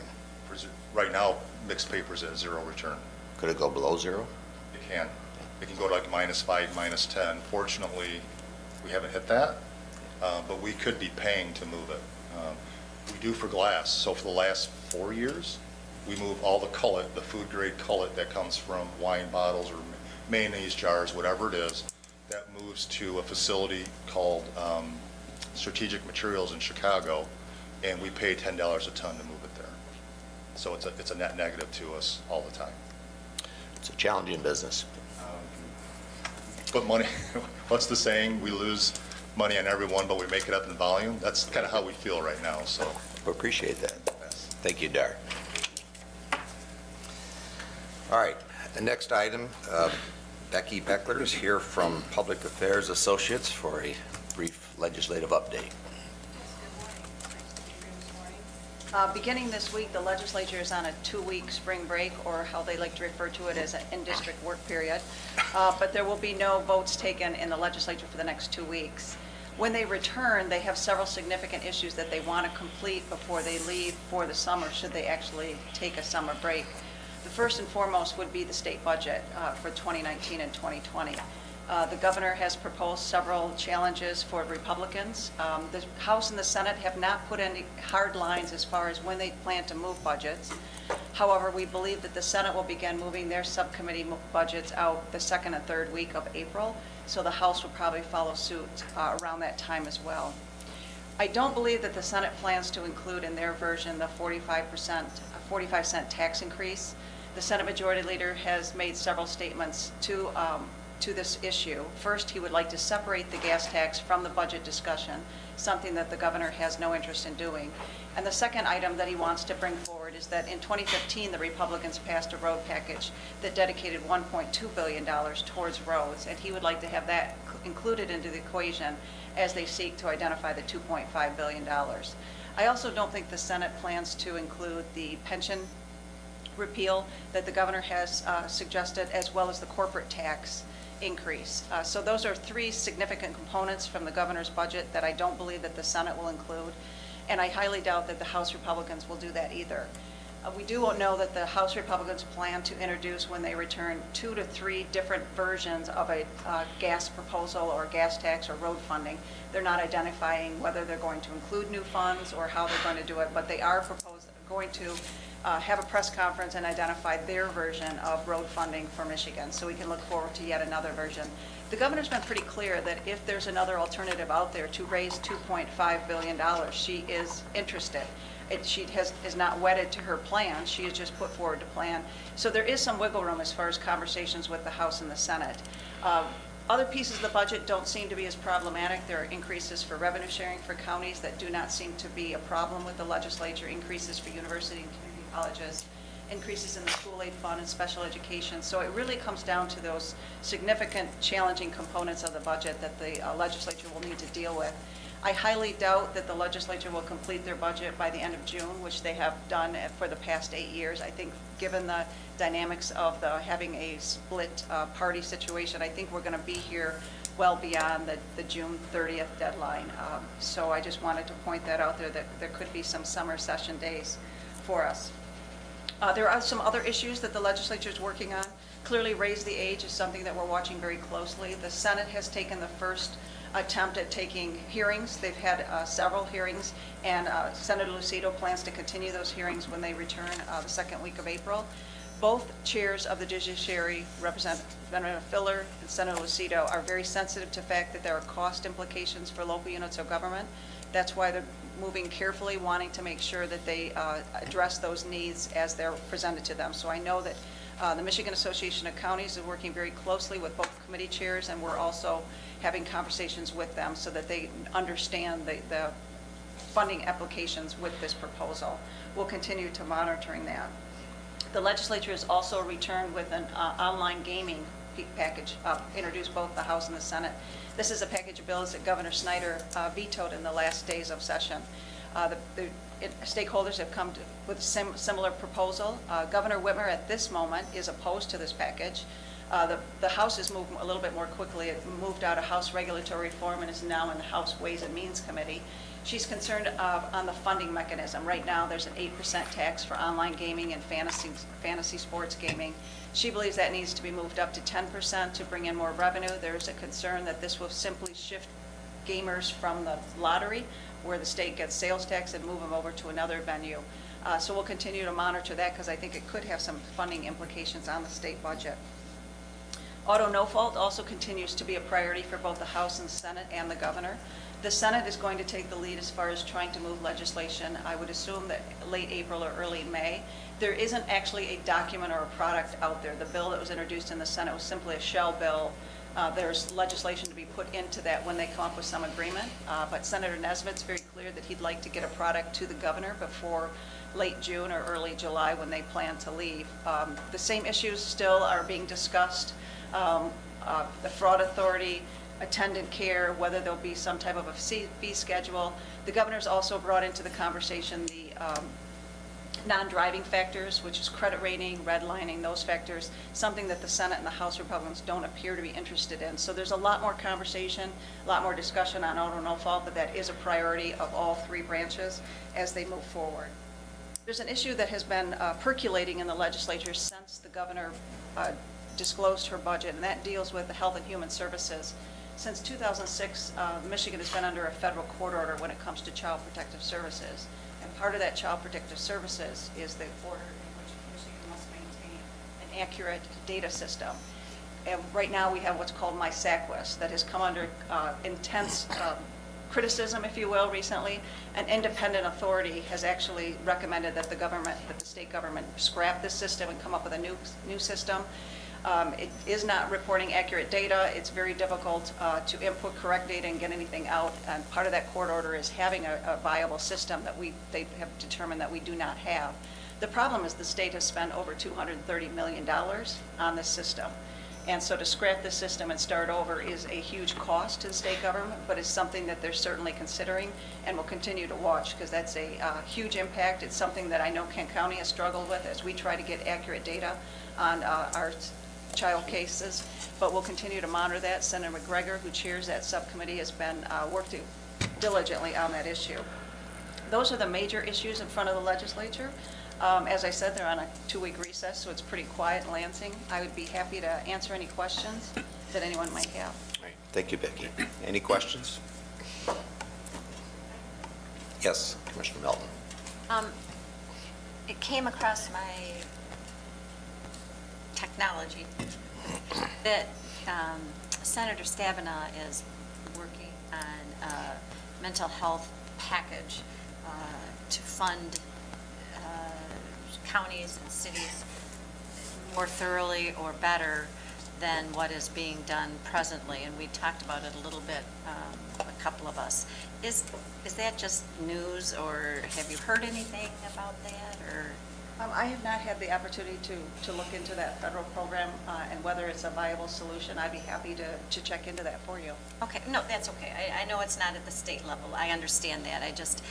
Right now, mixed paper is at zero return. Could it go below zero? It can. It can go to like -5, -10. Fortunately, we haven't hit that, but we could be paying to move it. We do for glass. So for the last 4 years, we move all the cullet, the food grade cullet that comes from wine bottles or mayonnaise jars, whatever it is, that moves to a facility called Strategic Materials in Chicago, and we pay $10 a ton to move it there. So it's a net negative to us all the time. It's a challenging business. But money, what's the saying? We lose money on everyone, but we make it up in volume. That's kind of how we feel right now. So We appreciate that. Thank you, Dar. All right, the next item, Becky Beckler is here from Public Affairs Associates for a brief legislative update. Beginning this week, the legislature is on a 2-week spring break, or how they like to refer to it as an in-district work period. But there will be no votes taken in the legislature for the next 2 weeks. When they return, they have several significant issues that they want to complete before they leave for the summer, should they actually take a summer break. The first and foremost would be the state budget for 2019 and 2020. The governor has proposed several challenges for Republicans. The House and the Senate have not put any hard lines as far as when they plan to move budgets. However, we believe that the Senate will begin moving their subcommittee budgets out the 2nd and 3rd week of April, so the House will probably follow suit around that time as well. I don't believe that the Senate plans to include in their version the 45-cent tax increase. The Senate Majority Leader has made several statements to this issue. First, he would like to separate the gas tax from the budget discussion, something that the governor has no interest in doing. And the second item that he wants to bring forward is that in 2015, the Republicans passed a road package that dedicated $1.2 billion towards roads, and he would like to have that included into the equation as they seek to identify the $2.5 billion. I also don't think the Senate plans to include the pension repeal that the governor has suggested, as well as the corporate tax increase. So those are three significant components from the governor's budget that I don't believe that the Senate will include, and I highly doubt that the House Republicans will do that either. We do know that the House Republicans plan to introduce, when they return, 2 to 3 different versions of a gas proposal or gas tax or road funding. They're not identifying whether they're going to include new funds or how they're going to do it, but they are going to have a press conference and identify their version of road funding for Michigan, so we can look forward to yet another version. The governor's been pretty clear that if there's another alternative out there to raise $2.5 billion, she is interested. She is not wedded to her plan. She has just put forward a plan. So there is some wiggle room as far as conversations with the House and the Senate. Other pieces of the budget don't seem to be as problematic. There are increases for revenue sharing for counties that do not seem to be a problem with the legislature, increases for university and community colleges, increases in the school aid fund and special education. So it really comes down to those significant, challenging components of the budget that the legislature will need to deal with. I highly doubt that the legislature will complete their budget by the end of June, which they have done for the past 8 years. I think given the dynamics of having a split party situation, I think we're going to be here well beyond the June 30th deadline. So I just wanted to point that out there, that there could be some summer session days for us. There are some other issues that the legislature is working on. Clearly, raise the age is something that we're watching very closely. The Senate has taken the first attempt at taking hearings. They've had several hearings, and Senator Lucido plans to continue those hearings when they return the second week of April. Both chairs of the judiciary, Representative Filler and Senator Lucido, are very sensitive to the fact that there are cost implications for local units of government. That's why they're moving carefully, wanting to make sure that they address those needs as they're presented to them. So I know that the Michigan Association of Counties is working very closely with both committee chairs, and we're also having conversations with them so that they understand the funding applications with this proposal. We'll continue to monitoring that. The legislature has also returned with an online gaming package, introduced both the House and the Senate. This is a package of bills that Governor Snyder vetoed in the last days of session. The stakeholders have come with a similar proposal. Governor Whitmer at this moment is opposed to this package. The House has moved a little bit more quickly. It moved out of House Regulatory Reform and is now in the House Ways and Means Committee. She's concerned on the funding mechanism. Right now, there's an 8% tax for online gaming and fantasy sports gaming. She believes that needs to be moved up to 10% to bring in more revenue. There's a concern that this will simply shift gamers from the lottery, where the state gets sales tax, and move them over to another venue. So we'll continue to monitor that, because I think it could have some funding implications on the state budget. Auto no fault also continues to be a priority for both the House and the Senate and the governor. The Senate is going to take the lead as far as trying to move legislation. I would assume that late April or early May. There isn't actually a document or a product out there. The bill that was introduced in the Senate was simply a shell bill. There's legislation to be put into that when they come up with some agreement. But Senator Nesbitt's very clear that he'd like to get a product to the governor before late June or early July, when they plan to leave. The same issues still are being discussed. The fraud authority, attendant care, whether there'll be some type of a fee schedule. The governor's also brought into the conversation the non-driving factors, which is credit rating, redlining, those factors, something that the Senate and the House Republicans don't appear to be interested in. So there's a lot more conversation, a lot more discussion on auto no fault, but that is a priority of all three branches as they move forward. There's an issue that has been percolating in the legislature since the governor disclosed her budget, and that deals with the Health and Human Services. Since 2006, Michigan has been under a federal court order when it comes to child protective services. And part of that child protective services is the order in which Michigan must maintain an accurate data system. And right now we have what's called MySACWIS that has come under intense criticism, if you will, recently. An independent authority has actually recommended that the state government scrap this system and come up with a new system. It is not reporting accurate data. It's very difficult to input correct data and get anything out. And part of that court order is having a viable system that they have determined that we do not have. The problem is the state has spent over $230 million on this system. And so to scrap the system and start over is a huge cost to the state government, but it's something that they're certainly considering and will continue to watch, because that's a huge impact. It's something that I know Kent County has struggled with as we try to get accurate data on our child cases, but we'll continue to monitor that. Senator McGregor, who chairs that subcommittee, has been working diligently on that issue. Those are the major issues in front of the legislature. As I said, they're on a 2-week recess, so it's pretty quiet in Lansing. I would be happy to answer any questions that anyone might have. All right. Thank you, Becky. Any questions? Yes, Commissioner Melton. It came across my technology that Senator Stabenow is working on a mental health package to fund counties and cities more thoroughly or better than what is being done presently. And we talked about it a little bit, a couple of us. Is that just news, or have you heard anything about that, or? I have not had the opportunity to look into that federal program and whether it's a viable solution. I'd be happy to check into that for you. Okay, no, that's okay. I know it's not at the state level. I understand that. I just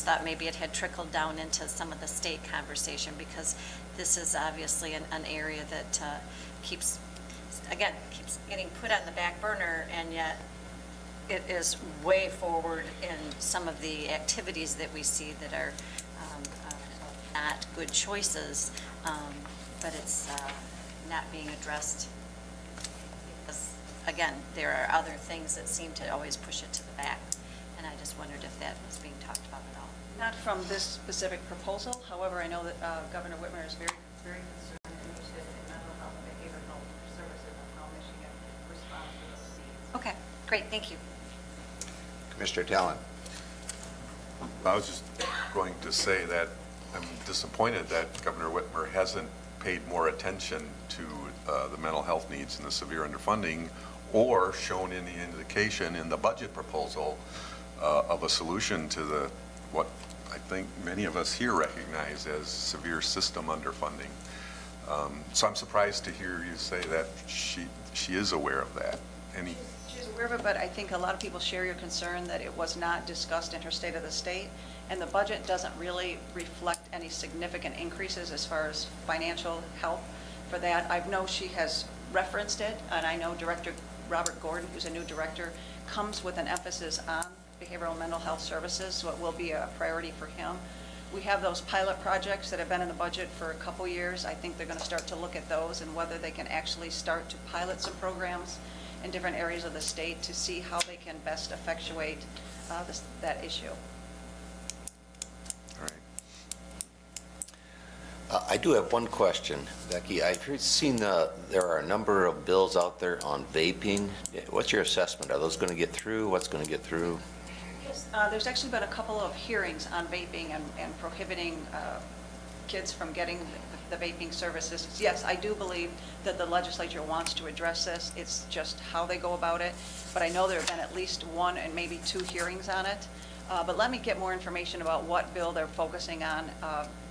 thought maybe it had trickled down into some of the state conversation, because this is obviously an area that keeps getting put on the back burner, and yet it is way forward in some of the activities that we see that are not good choices, but it's not being addressed because, again, there are other things that seem to always push it to the back, and I just wondered if that was being talked about at all. Not from this specific proposal. However, I know that Governor Whitmer is very, very concerned and interested in mental health and behavioral health services and how Michigan responds to those needs. Okay, great, thank you. Commissioner Talon. I was just going to say that I'm disappointed that Governor Whitmer hasn't paid more attention to the mental health needs and the severe underfunding, or shown any indication in the budget proposal of a solution to what I think many of us here recognize as severe system underfunding. So I'm surprised to hear you say that she is aware of that. She's aware of it, but I think a lot of people share your concern that it was not discussed in her State of the State, and the budget doesn't really reflect any significant increases as far as financial help for that. I know she has referenced it, and I know Director Robert Gordon, who's a new director, comes with an emphasis on behavioral mental health services, so it will be a priority for him. We have those pilot projects that have been in the budget for a couple years. I think they're going to start to look at those and whether they can actually start to pilot some programs in different areas of the state to see how they can best effectuate that issue. All right. I do have one question, Becky. I've seen there are a number of bills out there on vaping. What's your assessment? Are those going to get through? What's going to get through? Yes, there's actually been a couple of hearings on vaping and prohibiting kids from getting the vaping services. Yes, I do believe that the legislature wants to address this. It's just how they go about it. But I know there have been at least one and maybe 2 hearings on it. But let me get more information about what bill they're focusing on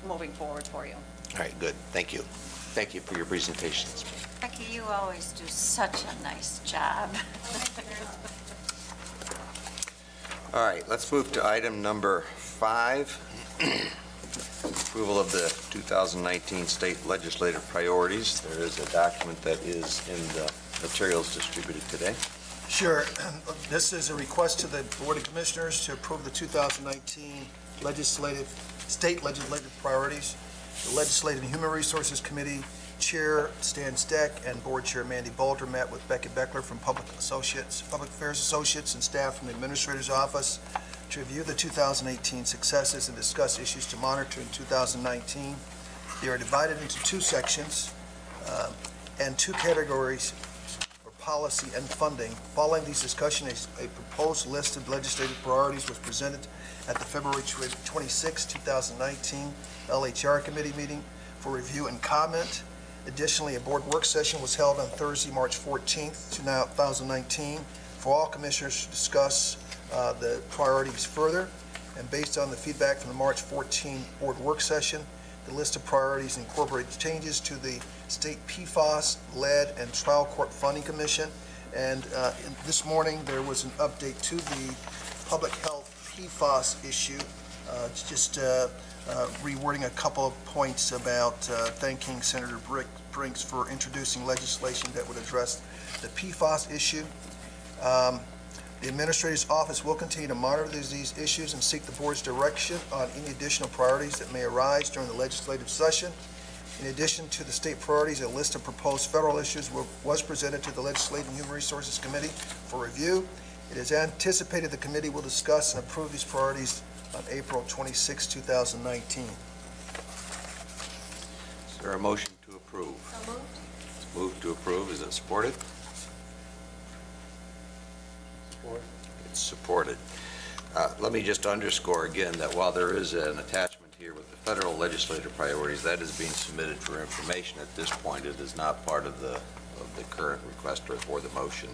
moving forward for you. All right, good. Thank you. Thank you for your presentations. Becky, you always do such a nice job. All right, let's move to item number 5. Approval of the 2019 state legislative priorities. There is a document that is in the materials distributed today. Sure. This is a request to the Board of Commissioners to approve the 2019 state legislative priorities. The Legislative and Human Resources Committee Chair Stan Steck and Board Chair Mandy Boulder met with Becky Beckler from Public Affairs Associates and staff from the Administrator's Office to review the 2018 successes and discuss issues to monitor in 2019. They are divided into 2 sections and 2 categories for policy and funding. Following these discussions, a proposed list of legislative priorities was presented at the February 26, 2019 LHR Committee meeting for review and comment. Additionally, a board work session was held on Thursday, March 14th, 2019 for all commissioners to discuss the priorities further. And based on the feedback from the March 14 board work session, the list of priorities and incorporate changes to the state PFAS, lead, and trial court funding commission. And this morning, there was an update to the public health PFAS issue, just rewording a couple of points about thanking Senator Brinks for introducing legislation that would address the PFAS issue. The Administrator's Office will continue to monitor these issues and seek the Board's direction on any additional priorities that may arise during the legislative session. In addition to the state priorities, a list of proposed federal issues was presented to the Legislative and Human Resources Committee for review. It is anticipated the committee will discuss and approve these priorities on April 26, 2019. Is there a motion to approve? So moved. It's moved to approve. Is it supported? It's supported. Let me just underscore again that while there is an attachment here with the federal legislative priorities, that is being submitted for information at this point. It is not part of the current request or the motion.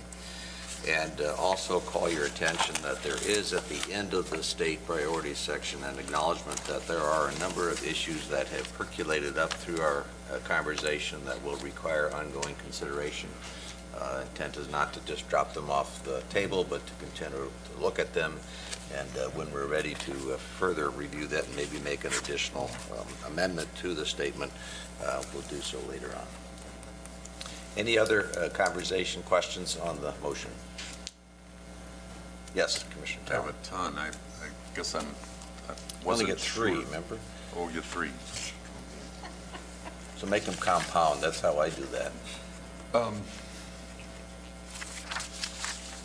And also call your attention that there is at the end of the state priorities section an acknowledgement that there are a number of issues that have percolated up through our conversation that will require ongoing consideration. Intent is not to just drop them off the table, but to continue to look at them, and when we're ready to further review that and maybe make an additional amendment to the statement, we'll do so later on. Any other conversation, questions on the motion? Yes, Commissioner I have Talbot. a ton. I guess I Only wasn't get three, sure. remember? Oh, you get three. So make them compound. That's how I do that.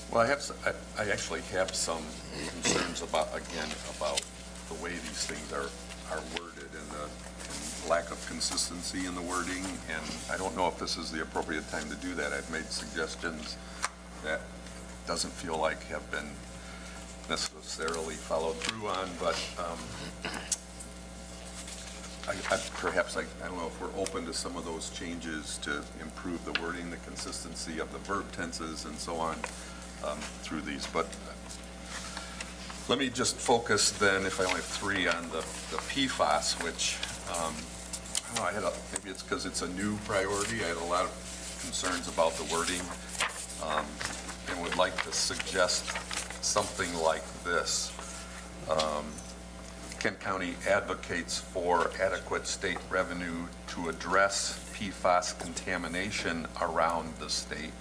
Well, I actually have some concerns about the way these things are worded and the lack of consistency in the wording, and I don't know if this is the appropriate time to do that. I've made suggestions that doesn't feel like have been necessarily followed through on, but I don't know if we're open to some of those changes to improve the wording, the consistency of the verb tenses and so on through these. But let me just focus then, if I only have three, on the PFAS, which I don't know, maybe it's because it's a new priority. I had a lot of concerns about the wording and would like to suggest something like this. Kent County advocates for adequate state revenue to address PFAS contamination around the state.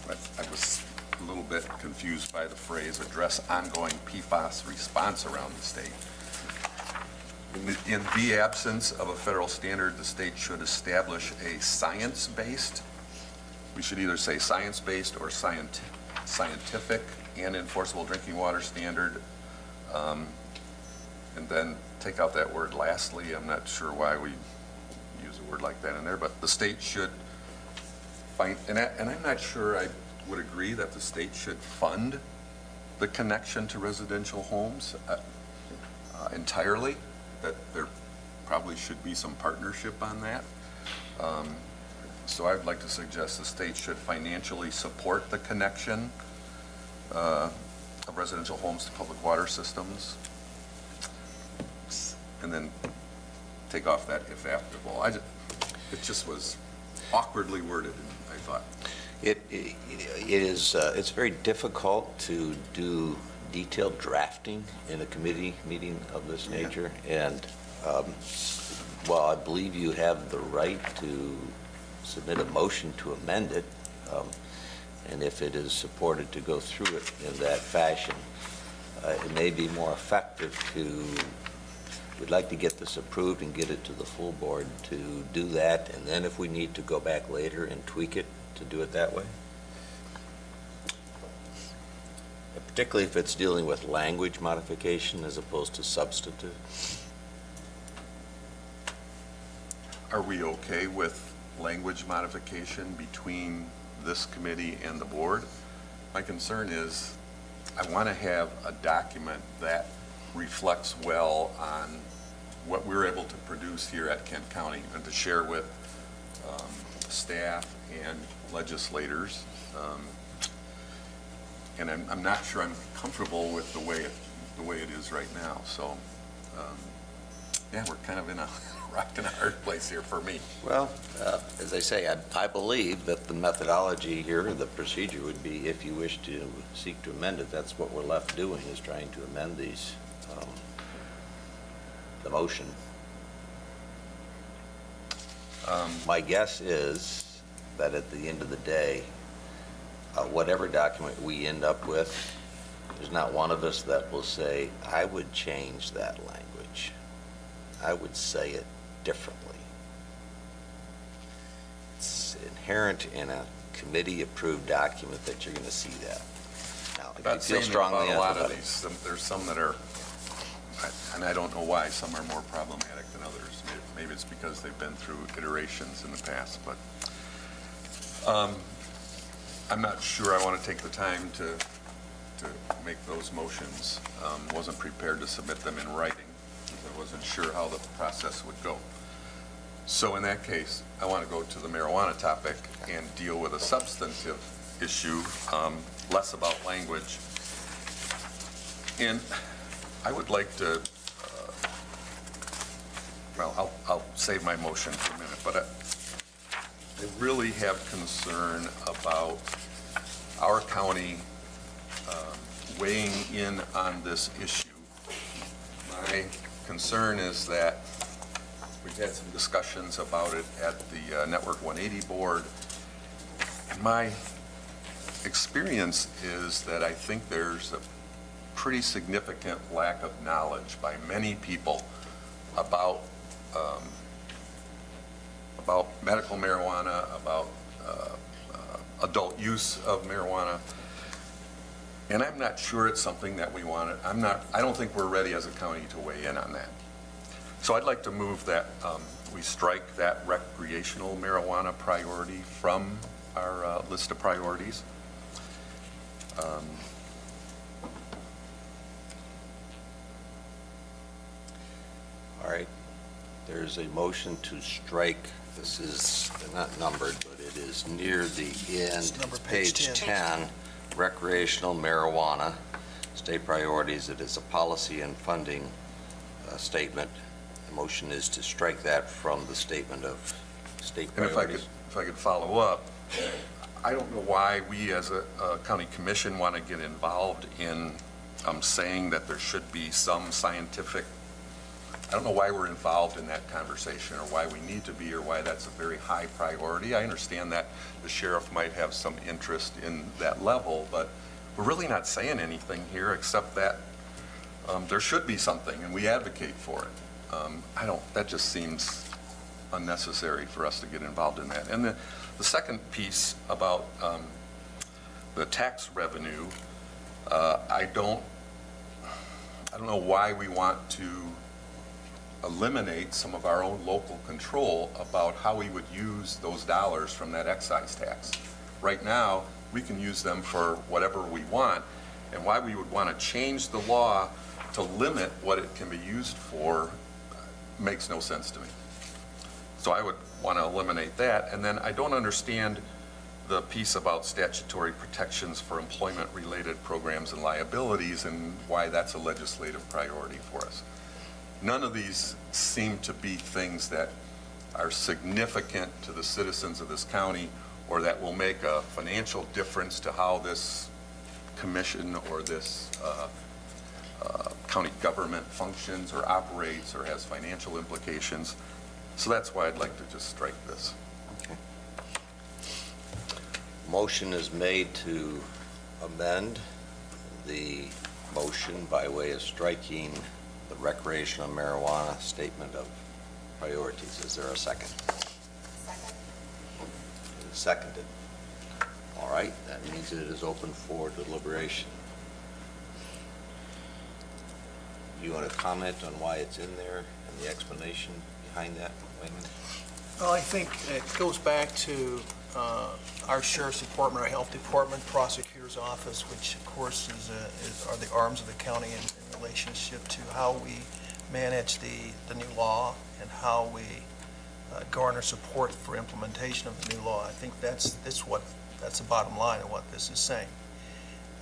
But I was a little bit confused by the phrase address ongoing PFAS response around the state. In the absence of a federal standard, the state should establish a science-based, we should either say science-based or scientific and enforceable drinking water standard, and then take out that word lastly. I'm not sure why we use a word like that in there, but the state should find, and I'm not sure I would agree that the state should fund the connection to residential homes entirely, that there probably should be some partnership on that. So I'd like to suggest the state should financially support the connection of residential homes to public water systems, and then take off that if applicable. It just was awkwardly worded, I thought. It's very difficult to do detailed drafting in a committee meeting of this nature, and while I believe you have the right to submit a motion to amend it, and if it is supported to go through it in that fashion, it may be more effective we'd like to get this approved and get it to the full board to do that, and then if we need to go back later and tweak it, to do it that way. Particularly if it's dealing with language modification as opposed to substantive. Are we okay with language modification between this committee and the board? My concern is I want to have a document that reflects well on what we're able to produce here at Kent County and to share with staff and legislators. And I'm not sure I'm comfortable with the way it is right now. So yeah, we're kind of in a rock and a hard place here for me. Well, as I say, I believe that the methodology here, the procedure would be if you wish to seek to amend it, that's what we're left doing, is trying to amend these, the motion. My guess is that at the end of the day, whatever document we end up with, there's not one of us that will say, I would change that language. I would say it differently. It's inherent in a committee-approved document that you're going to see that. Now, if Not you feel saying strongly about a lot of about it, these, there's some that are, and I don't know why, some are more problematic than others. Maybe it's because they've been through iterations in the past, but I'm not sure I want to take the time to make those motions. Wasn't prepared to submit them in writing, because I wasn't sure how the process would go. So in that case, I want to go to the marijuana topic and deal with a substantive issue, less about language. And I would like to, well, I'll save my motion for a minute, but I really have concern about our county weighing in on this issue. My concern is that we've had some discussions about it at the Network 180 board. And my experience is that I think there's a pretty significant lack of knowledge by many people about medical marijuana, about adult use of marijuana. And I'm not sure it's something that we want to, I don't think we're ready as a county to weigh in on that. So I'd like to move that we strike that recreational marijuana priority from our list of priorities. all right, there's a motion to strike, this is not numbered, but it is near the end, It's numbered page page 10, recreational marijuana, state priorities. It is a policy and funding statement. The motion is to strike that from the statement of state And priorities. if I could follow up, I don't know why we as a county commission want to get involved in saying that there should be some scientific, I don't know why we're involved in that conversation or why we need to be or why that's a very high priority. I understand that the sheriff might have some interest in that level, but we're really not saying anything here except that there should be something and we advocate for it. That just seems unnecessary for us to get involved in that. And the second piece about the tax revenue, I don't know why we want to eliminate some of our own local control about how we would use those dollars from that excise tax. Right now, we can use them for whatever we want, and why we would want to change the law to limit what it can be used for makes no sense to me. So I would want to eliminate that, and then I don't understand the piece about statutory protections for employment-related programs and liabilities and why that's a legislative priority for us. None of these seem to be things that are significant to the citizens of this county or that will make a financial difference to how this commission or this county government functions or operates or has financial implications. So that's why I'd like to just strike this. Okay. Motion is made to amend the motion by way of striking the recreational marijuana statement of priorities. Is there a second? Second. It is seconded. All right, that means it is open for deliberation. You want to comment on why it's in there and the explanation behind that, Wayman? Well, I think it goes back to our sheriff's department, our health department, prosecutor's office, which of course are the arms of the county in relationship to how we manage the new law and how we garner support for implementation of the new law. I think that's the bottom line of what this is saying.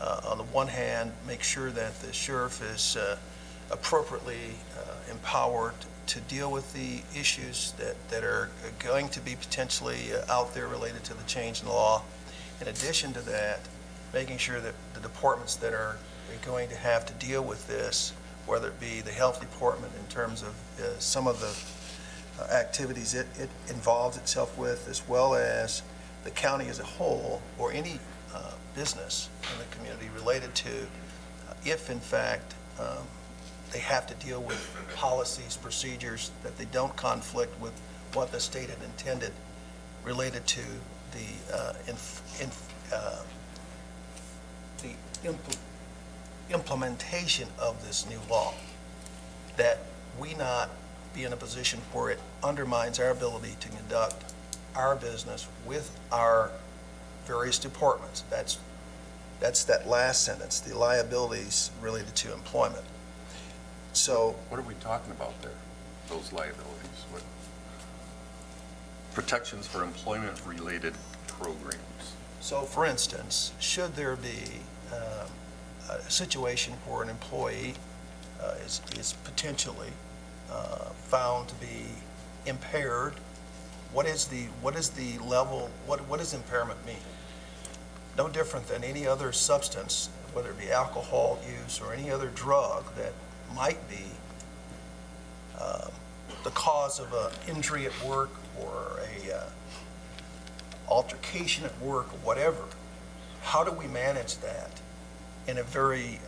On the one hand, make sure that the sheriff is appropriately empowered to deal with the issues that are going to be potentially out there related to the change in the law. In addition to that, making sure that the departments that are going to have to deal with this, whether it be the health department in terms of some of the activities it involves itself with, as well as the county as a whole, or any business in the community related to if in fact they have to deal with policies, procedures, that they don't conflict with what the state had intended related to the implementation of this new law, that we not be in a position where it undermines our ability to conduct our business with our various departments. That's that last sentence, the liabilities related to employment. So What are we talking about there, those liabilities? What protections for employment-related programs? So, for instance, should there be a situation where an employee is potentially found to be impaired, what is the level, what does impairment mean? No different than any other substance, whether it be alcohol use or any other drug that might be the cause of an injury at work or a altercation at work or whatever. How do we manage that in a very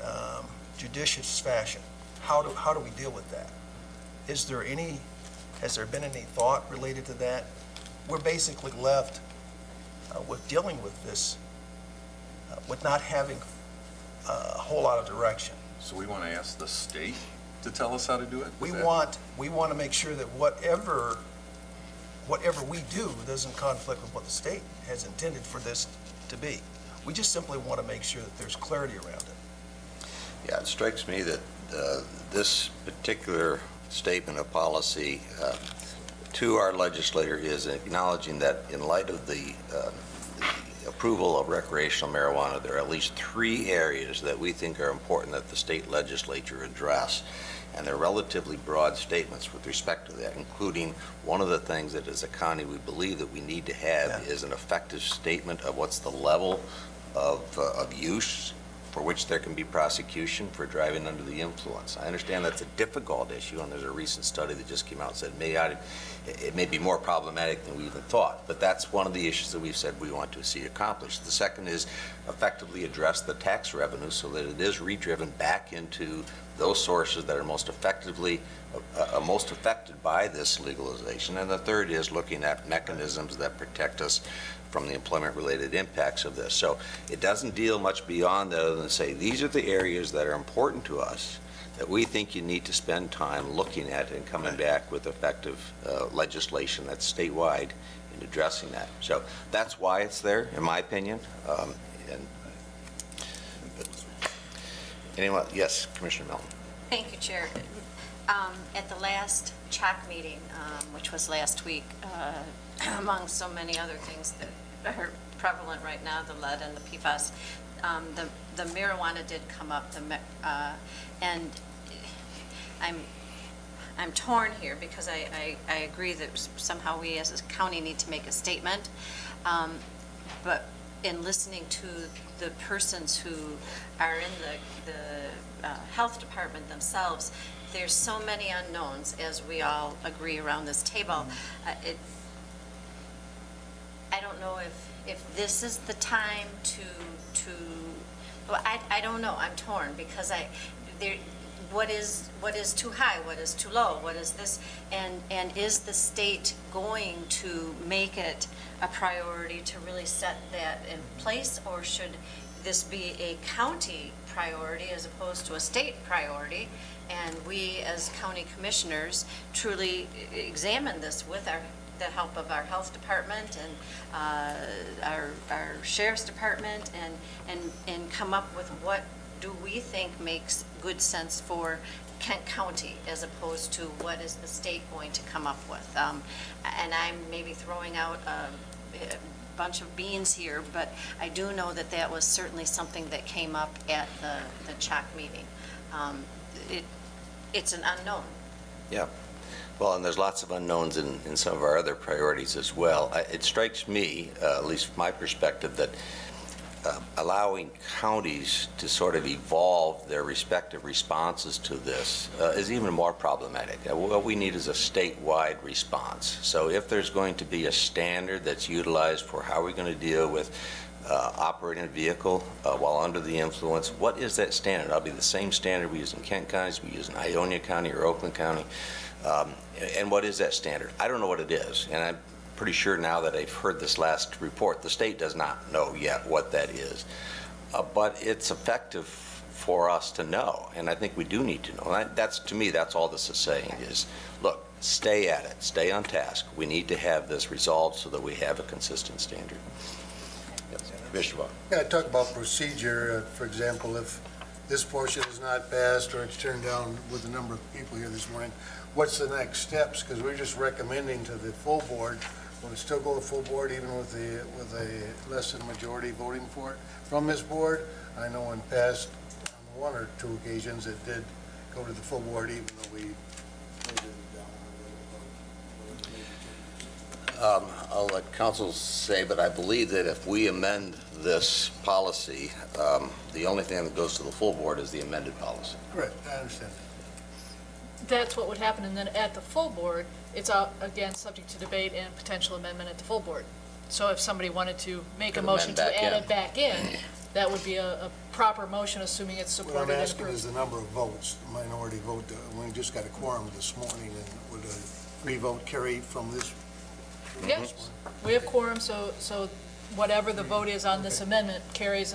judicious fashion? How do we deal with that? Has there been any thought related to that? We're basically left with dealing with this, with not having a whole lot of direction. So we want to ask the state to tell us how to do it? We want to make sure that whatever we do doesn't conflict with what the state has intended for this to be. We just simply want to make sure that there's clarity around it. Yeah, it strikes me that this particular statement of policy to our legislator is acknowledging that in light of the approval of recreational marijuana, there are at least 3 areas that we think are important that the state legislature address. And they're relatively broad statements with respect to that, including one of the things that as a county we believe that we need to have is an effective statement of what's the level of use for which there can be prosecution for driving under the influence. I understand that's a difficult issue, and there's a recent study that just came out and said it may be more problematic than we even thought, but that's one of the issues that we've said we want to see accomplished. The second is effectively address the tax revenue so that it is redriven back into those sources that are most affected by this legalization. And the third is looking at mechanisms that protect us from the employment-related impacts of this. So it doesn't deal much beyond that other than say these are the areas that are important to us that we think you need to spend time looking at and coming back with effective legislation that's statewide in addressing that. So that's why it's there, in my opinion. Anyone? Yes, Commissioner Melton. Thank you, Chair. At the last CHOC meeting, which was last week, among so many other things that are prevalent right now, the lead and the PFAS, the marijuana did come up, and I'm torn here because I agree that somehow we as a county need to make a statement, but in listening to the persons who are in the health department themselves, there's so many unknowns, as we all agree around this table. I don't know if this is the time well, I don't know. I'm torn because what is too high? What is too low? What is this? And is the state going to make it a priority to really set that in place, or should this be a county priority as opposed to a state priority? And we as county commissioners truly examine this with the help of our health department and our sheriff's department and come up with what do we think makes good sense for Kent County as opposed to what is the state going to come up with. And I'm maybe throwing out a bunch of beans here, but I do know that that was certainly something that came up at the CHOC meeting. It's an unknown. Yeah. Well, and there's lots of unknowns in some of our other priorities as well. It strikes me, at least from my perspective, that allowing counties to sort of evolve their respective responses to this is even more problematic. What we need is a statewide response. So if there's going to be a standard that's utilized for how we're going to deal with operating a vehicle while under the influence, what is that standard? That'll be the same standard we use in Kent County, we use in Ionia County or Oakland County. And what is that standard? I don't know what it is, and I'm pretty sure now that I've heard this last report, the state does not know yet what that is. But it's effective for us to know, and I think we do need to know. And that's, to me, that's all this is saying is, look, stay at it, stay on task. We need to have this resolved so that we have a consistent standard. Yes, Commissioner Vaughn. Yeah, talk about procedure. For example, if this portion is not passed or it's turned down with the number of people here this morning, what's the next steps? Because we're just recommending to the full board. Will it still go to full board even with a less than majority voting for it from this board? I know in past, on one or two occasions, it did go to the full board even though we voted it down. I'll let council say, but I believe that if we amend this policy, the only thing that goes to the full board is the amended policy. Correct, I understand that. That's what would happen, and then at the full board, it's again subject to debate and potential amendment at the full board. So if somebody wanted to make a Could motion amend to back add in. it back in, that would be a proper motion, assuming it's What I'm supported and asking is approved. the number of votes, the minority vote. We just got a quorum this morning, and would a three-vote carry from this? Yes, we have quorum, so whatever the vote is on this amendment carries,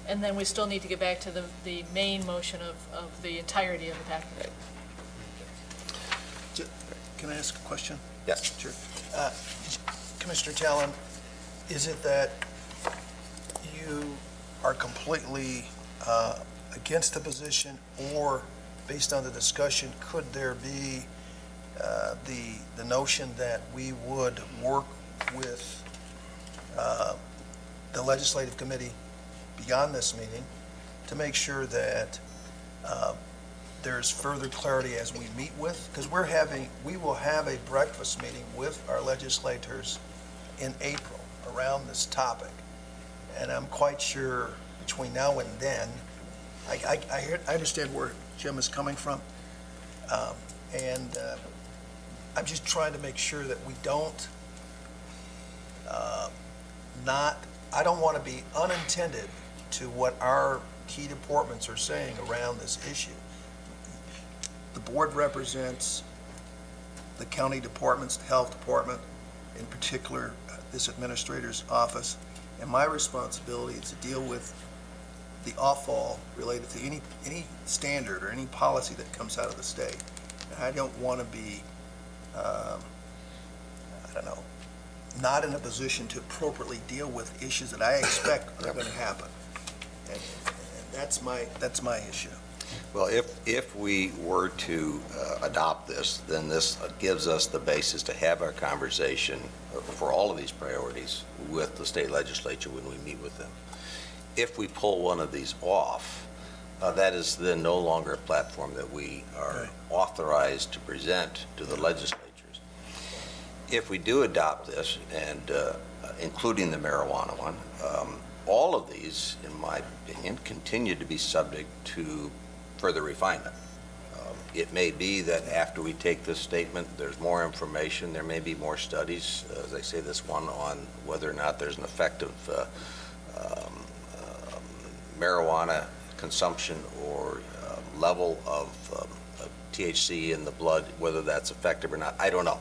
and then we still need to get back to the main motion of the entirety of the package. Can I ask a question? Yes. Sure. Commissioner Talon, is it that you are completely against the position, or based on the discussion, could there be the notion that we would work with the legislative committee beyond this meeting to make sure that there's further clarity as we meet with, because we will have a breakfast meeting with our legislators in April around this topic. And I'm quite sure between now and then, I understand where Jim is coming from. And I'm just trying to make sure that we don't I don't want to be unintended to what our key departments are saying around this issue. The board represents the county departments, the health department, in particular, this administrator's office, and my responsibility is to deal with the off-fall related to any standard or any policy that comes out of the state. And I don't want to be, I don't know, not in a position to appropriately deal with issues that I expect are going to happen. And that's my issue. Well, if we were to adopt this, then this gives us the basis to have our conversation for all of these priorities with the state legislature when we meet with them. If we pull one of these off, that is then no longer a platform that we are authorized to present to the legislatures. If we do adopt this, and including the marijuana one, all of these, in my opinion, continue to be subject to further refinement. It may be that after we take this statement, there's more information, there may be more studies, as I say, this one on whether or not there's an effective marijuana consumption or level of THC in the blood, whether that's effective or not, I don't know.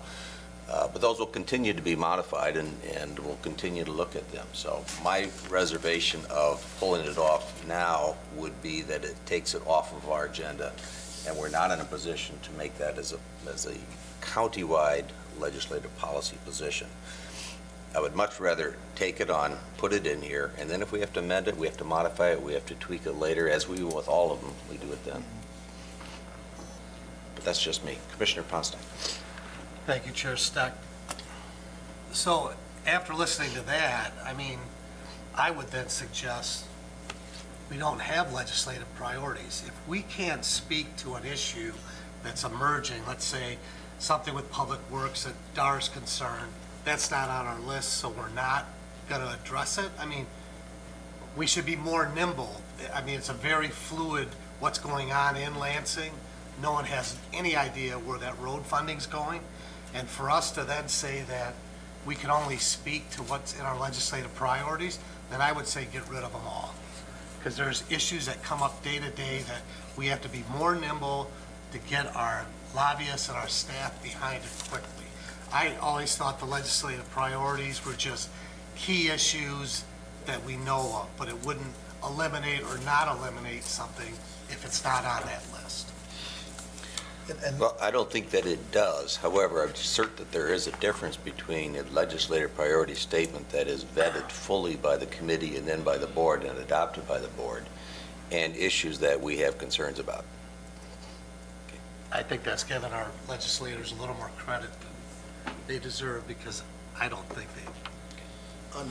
But those will continue to be modified, and we'll continue to look at them. So my reservation of pulling it off now would be that it takes it off of our agenda, and we're not in a position to make that as a countywide legislative policy position. I would much rather take it on, put it in here, and then if we have to amend it, we have to modify it, we have to tweak it later, as we will with all of them, we do it then. But that's just me. Commissioner Ponstein. Thank you, Chair Steck. So after listening to that, I mean, I would then suggest we don't have legislative priorities. If we can't speak to an issue that's emerging, let's say something with Public Works that Dar's concerned, that's not on our list, so we're not going to address it. I mean, we should be more nimble. I mean, it's a very fluid, what's going on in Lansing. No one has any idea where that road funding's going. And for us to then say that we can only speak to what's in our legislative priorities, then I would say get rid of them all. Because there's issues that come up day to day that we have to be more nimble to get our lobbyists and our staff behind it quickly. I always thought the legislative priorities were just key issues that we know of, but it wouldn't eliminate or not eliminate something if it's not on that list. Well, I don't think that it does. However, I'm certain that there is a difference between a legislative priority statement that is vetted fully by the committee and then by the board and adopted by the board, and issues that we have concerns about. I think that's given our legislators a little more credit than they deserve, because I don't think they. I'll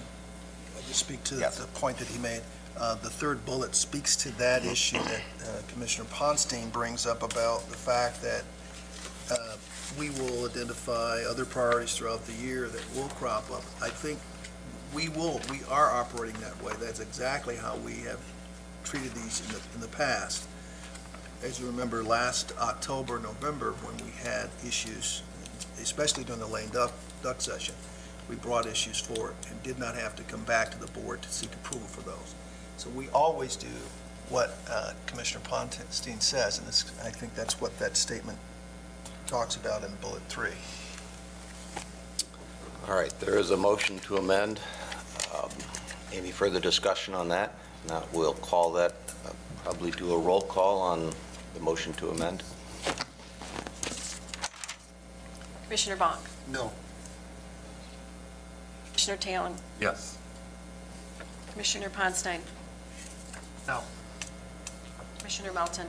just speak to Yes. the point that he made. The third bullet speaks to that issue that Commissioner Ponstein brings up about the fact that we will identify other priorities throughout the year that will crop up. I think we are operating that way. That's exactly how we have treated these in the past. As you remember, last October, November, when we had issues, especially during the lame duck session, we brought issues forward and did not have to come back to the board to seek approval for those. So we always do what Commissioner Ponstein says, and I think that's what that statement talks about in bullet 3. All right, there is a motion to amend. Any further discussion on that? If not, we'll call that, probably do a roll call on the motion to amend. Commissioner Bonk? No. Commissioner Talon? Yes. Commissioner Ponstein? No. Commissioner Melton?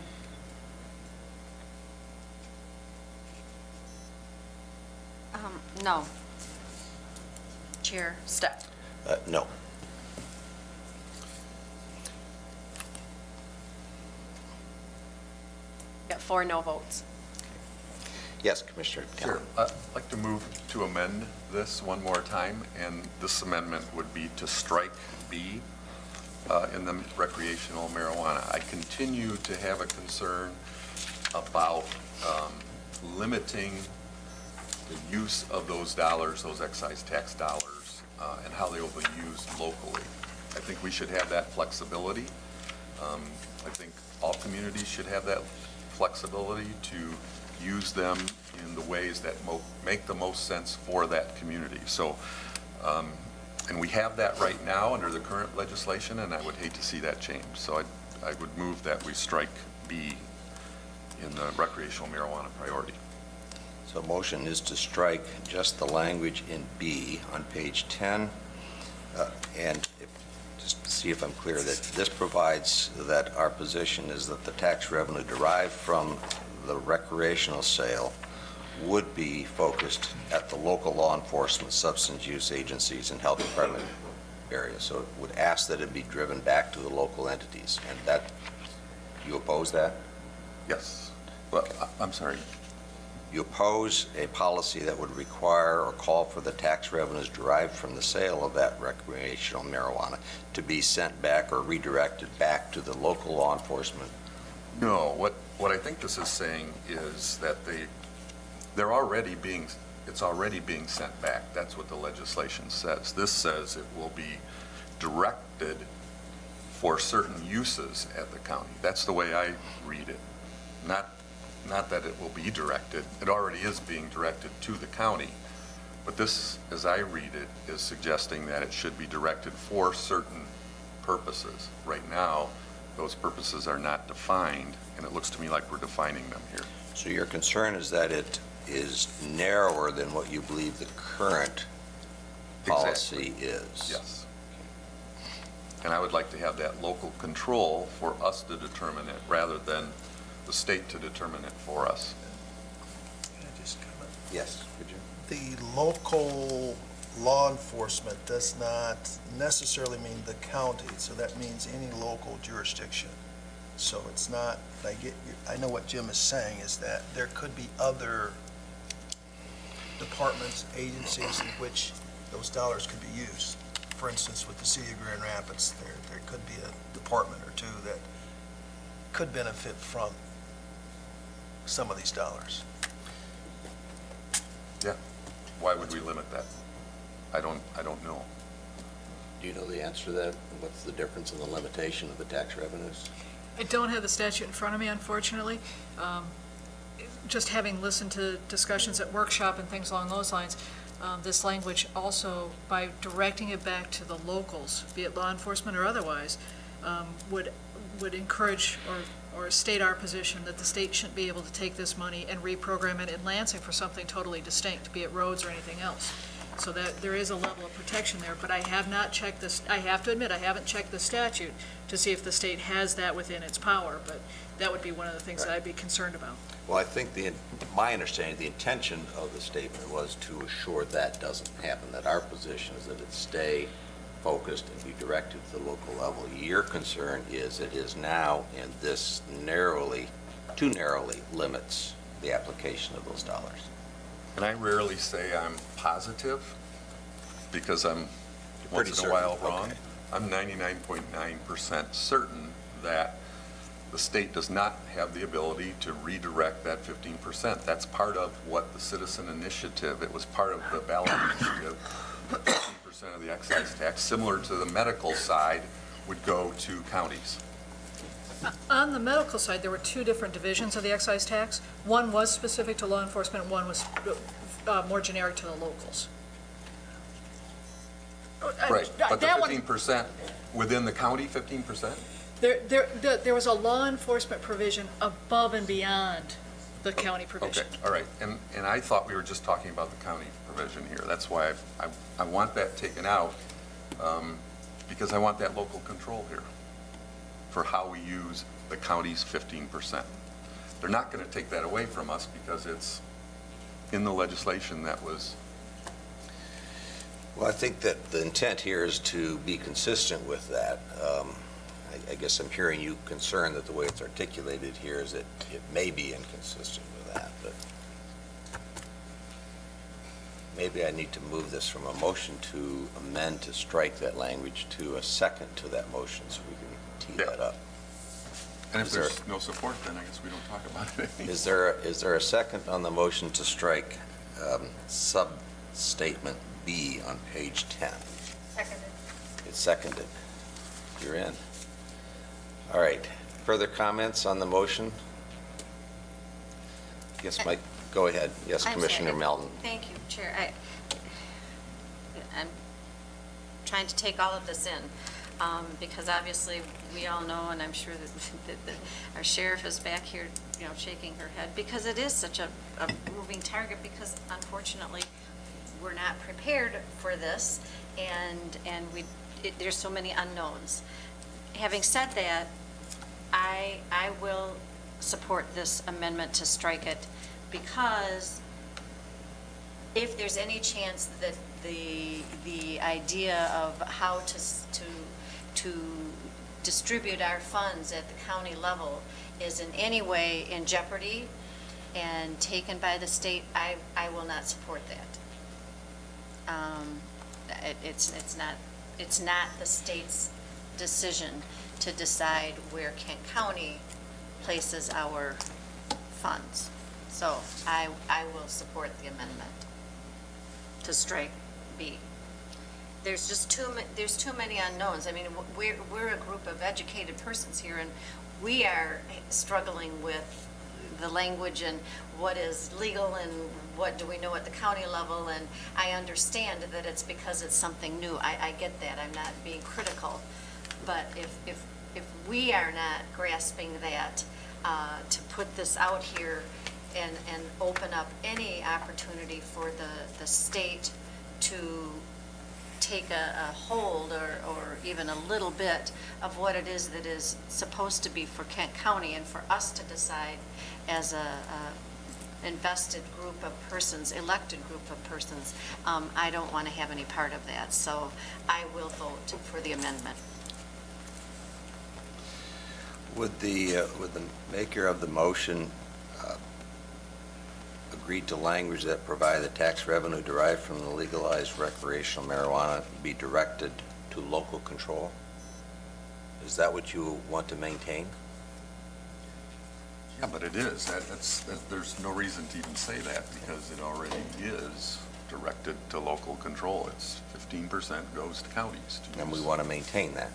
No. Chair Stepp? No. Got 4 no votes. Yes, Commissioner Sure. Talon. I'd like to move to amend this one more time, and this amendment would be to strike B in the recreational marijuana. I continue to have a concern about limiting the use of those dollars, those excise tax dollars, and how they will be used locally. I think we should have that flexibility. I think all communities should have that flexibility to use them in the ways that make the most sense for that community. So, and we have that right now under the current legislation, and I would hate to see that change. So I would move that we strike B in the recreational marijuana priority. So motion is to strike just the language in B on page 10. And just to see if I'm clear, that this provides that our position is that the tax revenue derived from the recreational sale would be focused at the local law enforcement, substance use agencies, and health department areas. So it would ask that it be driven back to the local entities. And that, you oppose that? Yes. Well, I'm sorry. You oppose a policy that would require or call for the tax revenues derived from the sale of that recreational marijuana to be sent back or redirected back to the local law enforcement? No, what I think this is saying is that they're already being, it's already being sent back. That's what the legislation says. This says it will be directed for certain uses at the county. That's the way I read it. Not that it will be directed. It already is being directed to the county. But this, as I read it, is suggesting that it should be directed for certain purposes. Right now, those purposes are not defined, and it looks to me like we're defining them here. So your concern is that it is narrower than what you believe the current policy is? Yes. And I would like to have that local control for us to determine it rather than the state to determine it for us. Can I just comment? Yes, could you? The local law enforcement does not necessarily mean the county, so that means any local jurisdiction. So it's not, I know what Jim is saying is that there could be other departments, agencies in which those dollars could be used. For instance, with the city of Grand Rapids, there could be a department or two that could benefit from some of these dollars. Yeah. Why would we limit that? I don't know. Do you know the answer to that? What's the difference in the limitation of the tax revenues? I don't have the statute in front of me, unfortunately. Just having listened to discussions at workshop and things along those lines, this language also, by directing it back to the locals, be it law enforcement or otherwise, would encourage or state our position that the state shouldn't be able to take this money and reprogram it in Lansing for something totally distinct, be it roads or anything else. So that there is a level of protection there, but I have not checked this, I have to admit, I haven't checked the statute to see if the state has that within its power, but that would be one of the things that I'd be concerned about. Well, I think my understanding, the intention of the statement was to assure that doesn't happen, that our position is that it stay focused and be directed to the local level. Your concern is it is now, and this too narrowly limits the application of those dollars. And I rarely say I'm positive because I'm You're once in a while certain. wrong. Okay. I'm 99.9% certain that the state does not have the ability to redirect that 15%. That's part of what the citizen initiative, it was part of the ballot initiative. 15% of the excise tax, similar to the medical side, would go to counties. On the medical side, there were two different divisions of the excise tax. One was specific to law enforcement, one was more generic to the locals. Right, but the That one- 15% within the county, 15%? There was a law enforcement provision above and beyond the county provision. Okay, all right, and I thought we were just talking about the county provision here. That's why I want that taken out, because I want that local control here for how we use the county's 15%. They're not going to take that away from us because it's in the legislation that was. Well, I think that the intent here is to be consistent with that. I guess I'm hearing you concerned that the way it's articulated here is that it may be inconsistent with that, but maybe I need to move this from a motion to amend to strike that language to a second to that motion so we can tee that up. And if Is there- there's no support, then I guess we don't talk about it anymore. Is there a second on the motion to strike sub-statement B on page 10? Seconded. It's seconded. You're in. All right. Further comments on the motion? Yes, Mike, go ahead. Yes, I'm Commissioner sorry. Melton. Thank you, Chair. I'm trying to take all of this in, because obviously we all know, and I'm sure that our sheriff is back here, shaking her head, because it is such a moving target, because unfortunately, we're not prepared for this, and there's so many unknowns. Having said that, I will support this amendment to strike it, because if there's any chance that the idea of how to distribute our funds at the county level is in any way in jeopardy and taken by the state, I will not support that. It's not the state's decision to decide where Kent County places our funds. So I will support the amendment to strike B. There's just too many unknowns. I mean, we're a group of educated persons here, and we are struggling with the language and what is legal and what do we know at the county level, and I understand that it's because it's something new. I get that. I'm not being critical. But if we are not grasping that, to put this out here and open up any opportunity for the state to take a hold or even a little bit of what it is that is supposed to be for Kent County, and for us to decide as a invested group of persons, elected group of persons, I don't want to have any part of that. So I will vote for the amendment. Would the maker of the motion agreed to language that provide the tax revenue derived from the legalized recreational marijuana be directed to local control? Is that what you want to maintain? Yeah, but it is. There's no reason to even say that because it already is directed to local control. It's 15% goes to counties. And we want to maintain that.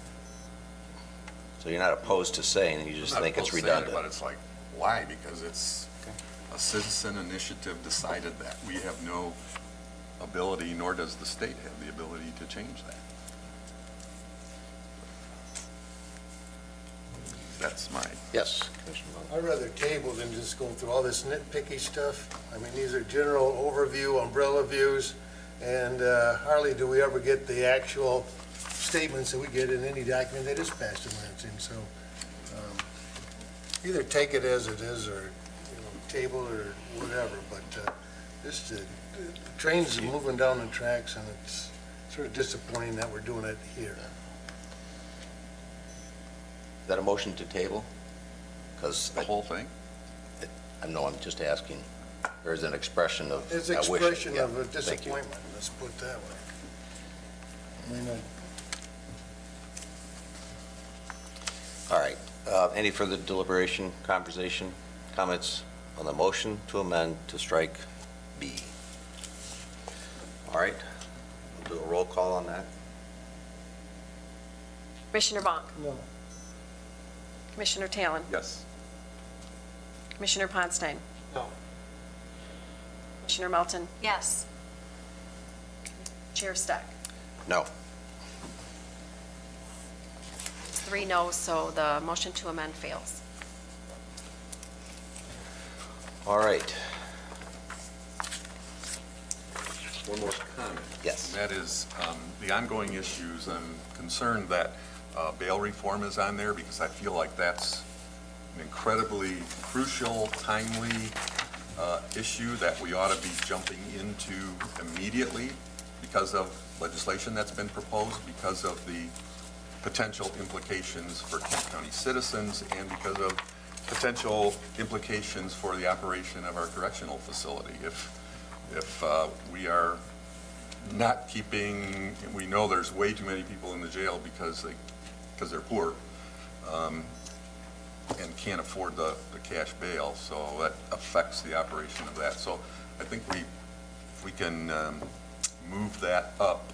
So you're not opposed to saying, you just think it's redundant? But it's like, why? Because it's a citizen initiative decided that. We have no ability, nor does the state have the ability to change that. That's my... Yes, Commissioner Vaughn. I'd rather table than just go through all this nitpicky stuff. I mean, these are general overview, umbrella views, and hardly do we ever get the actual statements that we get in any document that is passed in Lansing. So either take it as it is or, table or whatever, but this the train's moving down the tracks, and it's sort of disappointing that we're doing it here. Is that a motion to table? Because The whole thing? no, I'm just asking. There's an expression of It's a wish. expression Yeah, of a thank you. disappointment, let's put it that way. I mean, All right. Any further deliberation, conversation, comments on the motion to amend to strike B? All right. We'll do a roll call on that. Commissioner Vaughn. no. Commissioner Talon. Yes. Commissioner Ponstein. No. Commissioner Melton. Yes. Chair Steck. No. 3 no, so the motion to amend fails. All right. One more comment. Yes. And that is the ongoing issues. I'm concerned that bail reform is on there because I feel like that's an incredibly crucial, timely issue that we ought to be jumping into immediately because of legislation that's been proposed, because of the potential implications for Kent County citizens, and because of potential implications for the operation of our correctional facility. If we are not keeping, we know there's way too many people in the jail because they're poor and can't afford the cash bail, so that affects the operation of that. So I think if we can move that up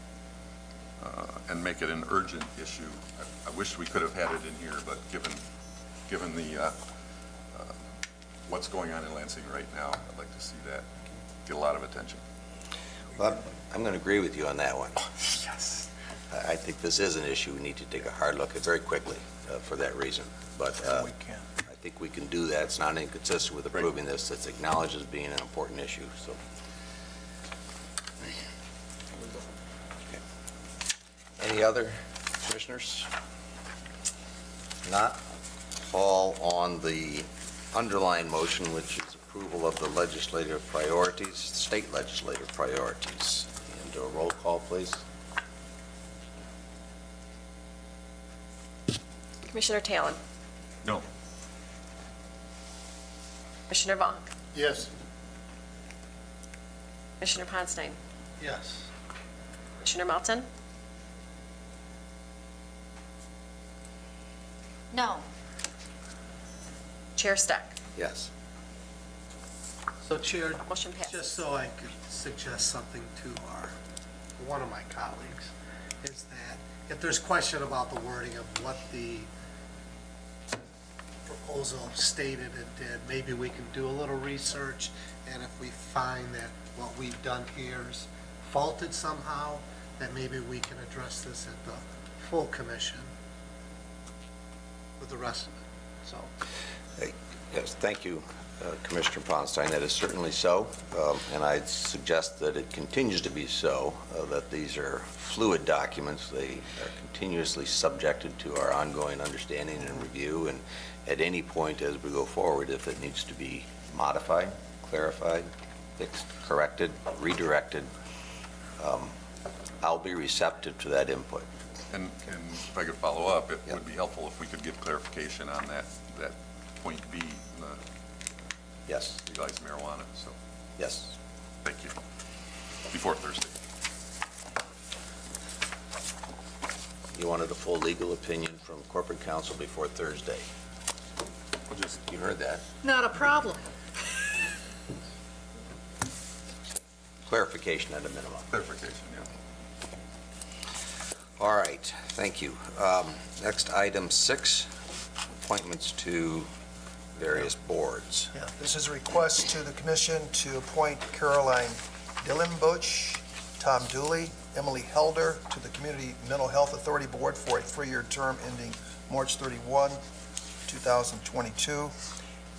and make it an urgent issue. I wish we could have had it in here, but given the what's going on in Lansing right now, I'd like to see that get a lot of attention. Well, I'm going to agree with you on that one. Yes. I think this is an issue we need to take a hard look at very quickly for that reason. But I think we can do that. It's not inconsistent with approving this. It's acknowledged as being an important issue, so. Any other commissioners? Not. Call on the underlying motion, which is approval of the legislative priorities, state legislative priorities. And a roll call, please. Commissioner Talon. No. Commissioner Vaughn. Yes. Commissioner Ponstein. Yes. Commissioner Melton. No. Chair Steck. Yes. So Chair, Motion passes. just so I could suggest something to one of my colleagues, is that if there's question about the wording of what the proposal stated and did, maybe we can do a little research, and if we find that what we've done here is faulted somehow, that maybe we can address this at the full commission with the rest of it, so. Yes, thank you, Commissioner Ponstein. That is certainly so, and I'd suggest that it continues to be so, that these are fluid documents. They are continuously subjected to our ongoing understanding and review, and at any point as we go forward, if it needs to be modified, clarified, fixed, corrected, redirected, I'll be receptive to that input. And if I could follow up, it would be helpful if we could get clarification on that point B, the Yes. legalized marijuana. So Yes. Thank you. Before Thursday. You wanted a full legal opinion from corporate counsel before Thursday. We'll just, You heard that. Not a problem. Clarification at a minimum. clarification, yeah. All right, thank you. Next, item 6, appointments to various boards. Yeah, this is a request to the commission to appoint Caroline Dillenbush, Tom Dooley, Emily Helder to the Community Mental Health Authority Board for a 3-year term ending March 31, 2022,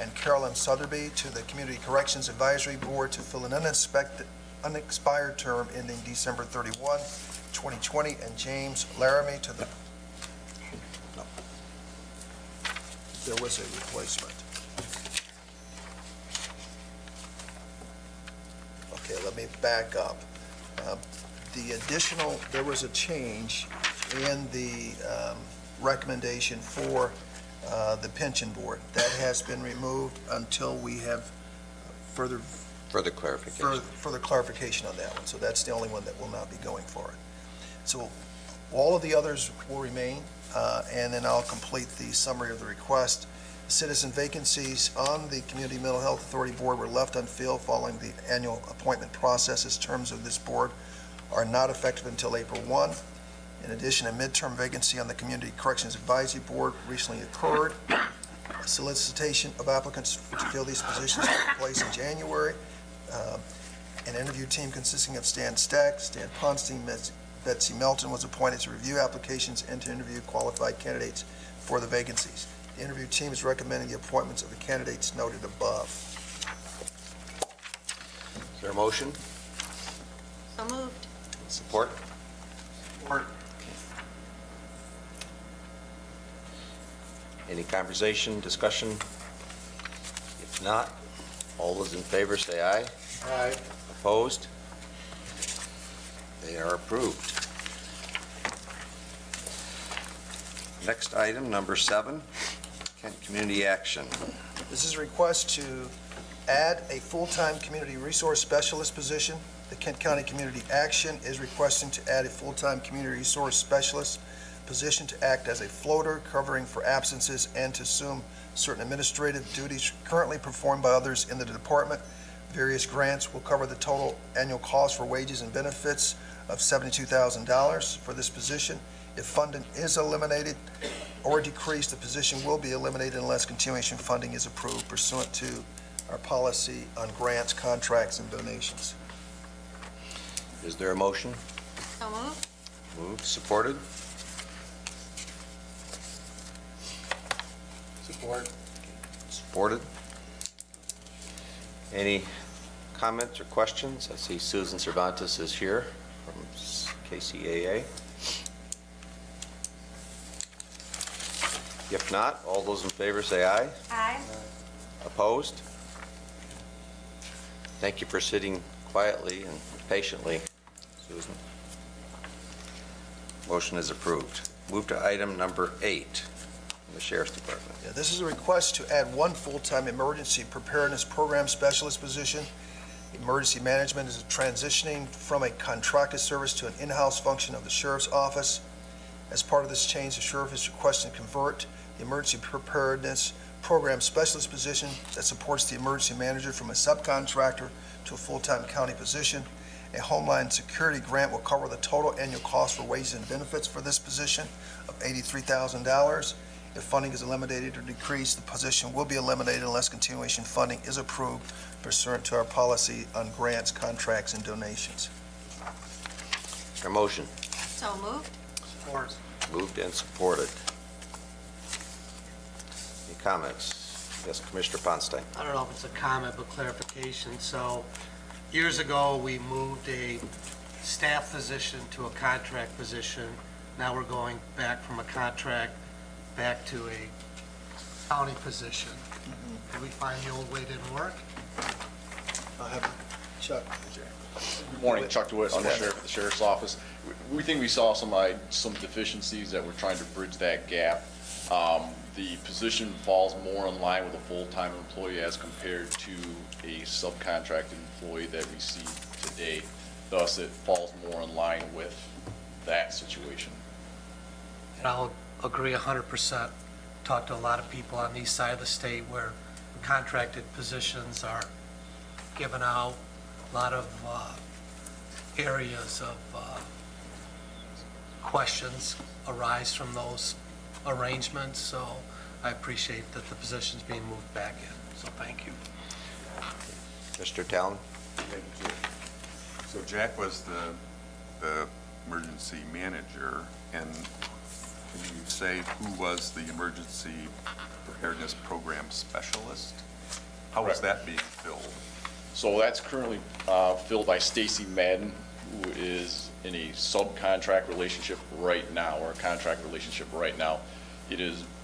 and Carolyn Sotheby to the Community Corrections Advisory Board to fill an unexpired term ending December 31, 2020, and James Laramie to the... No. There was a replacement. Okay, let me back up. There was a change in the recommendation for the pension board. That has been removed until we have further clarification. further clarification on that one. So that's the only one that will not be going forward. So all of the others will remain, and then I'll complete the summary of the request. Citizen vacancies on the Community Mental Health Authority Board were left unfilled following the annual appointment process, as terms of this board are not effective until April 1. In addition, a midterm vacancy on the Community Corrections Advisory Board recently occurred. A solicitation of applicants to fill these positions took place in January. An interview team consisting of Stan Stack, Stan Ponstein, Betsy Melton was appointed to review applications and to interview qualified candidates for the vacancies. The interview team is recommending the appointments of the candidates noted above. Is there a motion? So moved. Support? Support. Any conversation, discussion? If not, all those in favor say aye. Aye. Opposed? They are approved. Next item, number 7, Kent Community Action. This is a request to add a full-time community resource specialist position. The Kent County Community Action is requesting to add a full-time community resource specialist position to act as a floater covering for absences and to assume certain administrative duties currently performed by others in the department. Various grants will cover the total annual cost for wages and benefits of $72,000 for this position. If funding is eliminated or decreased, the position will be eliminated unless continuation funding is approved pursuant to our policy on grants, contracts, and donations. Is there a motion? So moved. Moved, supported? Support. Supported. Any comments or questions? I see Susan Cervantes is here from KCAA. If not, all those in favor say aye. Aye. Opposed? Thank you for sitting quietly and patiently, Susan. Motion is approved. Move to item number 8, from the Sheriff's Department. Yeah, this is a request to add one full-time emergency preparedness program specialist position. Emergency management is transitioning from a contracted service to an in-house function of the Sheriff's Office. As part of this change, the Sheriff is requesting to convert the emergency preparedness program specialist position that supports the emergency manager from a subcontractor to a full-time county position. A Homeland Security grant will cover the total annual cost for wages and benefits for this position of $83,000. If funding is eliminated or decreased, the position will be eliminated unless continuation funding is approved pursuant to our policy on grants, contracts, and donations. Is there a motion? So moved. Support. Moved and supported. Any comments? Yes, Commissioner Ponstein. I don't know if it's a comment, but clarification. So years ago, we moved a staff position to a contract position. Now we're going back from a contract back to a county position. Did we find the old way didn't work? I'll have Chuck. Good morning, Chuck DeWitt, Undersheriff of the Sheriff's Office. We think we saw some deficiencies that we're trying to bridge that gap. The position falls more in line with a full-time employee as compared to a subcontracted employee that we see today. Thus, it falls more in line with that situation. And I'll agree 100%. Talked to a lot of people on the east side of the state where contracted positions are given out. A lot of areas of questions arise from those arrangements, so I appreciate that the position's being moved back in, so thank you. Mr. Talon? Thank you. So Jack was the emergency manager, and can you say who was the emergency preparedness program specialist? How was that being filled? So that's currently filled by Stacy Madden, who is in a subcontract relationship right now, or a contract relationship right now.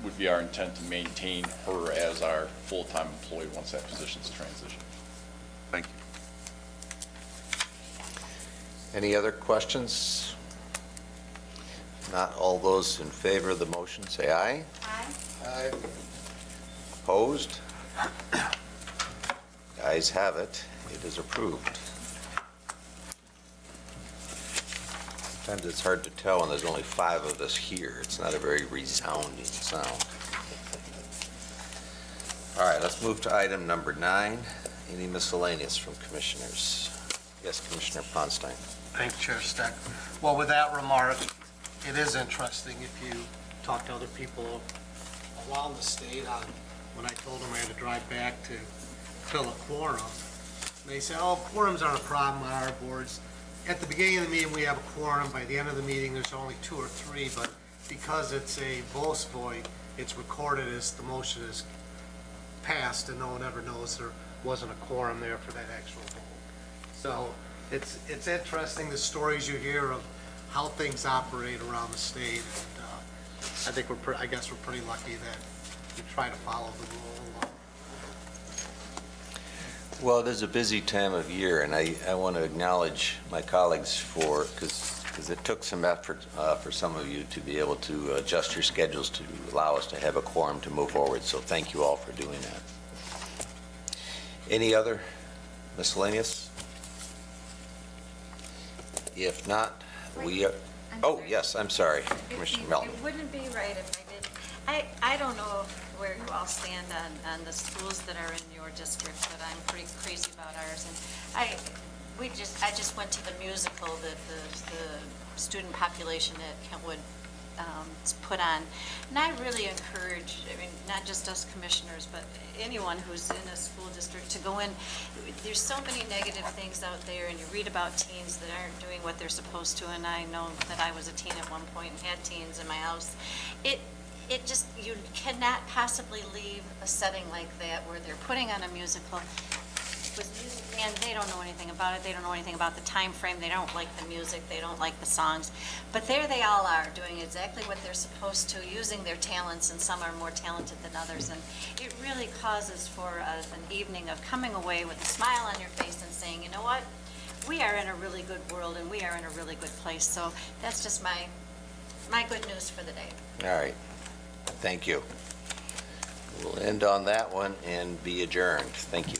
Would be our intent to maintain her as our full-time employee once that position's transitioned. Thank you. Any other questions? Not all those in favor of the motion, say aye. Aye. Opposed? The ayes have it. It is approved. Sometimes it's hard to tell when there's only 5 of us here. It's not a very resounding sound. All right, let's move to item number 9. Any miscellaneous from commissioners? Yes, Commissioner Ponstein. Thank you, Chair Steck. Well, with that remark, it is interesting if you talk to other people around the state on, when I told them I had to drive back to fill a quorum, they say, oh, quorums aren't a problem on our boards. At the beginning of the meeting, we have a quorum. By the end of the meeting, there's only 2 or 3, but because it's a voice vote, it's recorded as the motion is passed, and no one ever knows there wasn't a quorum there for that actual vote. So it's interesting, the stories you hear of how things operate around the state, and I think I guess we're pretty lucky that we try to follow the rule. Well, it is a busy time of year, and I want to acknowledge my colleagues because it took some effort for some of you to be able to adjust your schedules to allow us to have a quorum to move forward, so thank you all for doing that. Any other miscellaneous? If not, we are... Oh, yes, I'm sorry, Commissioner Melton. It wouldn't be right if I did. I don't know where you all stand on the schools that are in your district, but I'm pretty crazy about ours. And I just went to the musical that the student population at Kentwood put on. And I really encourage, not just us commissioners, but anyone who's in a school district to go in. There's so many negative things out there, and you read about teens that aren't doing what they're supposed to, and I know that I was a teen at one point and had teens in my house. It just, you cannot possibly leave a setting like that where they're putting on a musical with music, and they don't know anything about it. They don't know anything about the time frame. They don't like the music. They don't like the songs. But there they all are doing exactly what they're supposed to, using their talents, and some are more talented than others. And it really causes for an evening of coming away with a smile on your face and saying, you know what, we are in a really good world and we are in a really good place. So that's just my good news for the day. All right. Thank you. We'll end on that one and be adjourned. Thank you.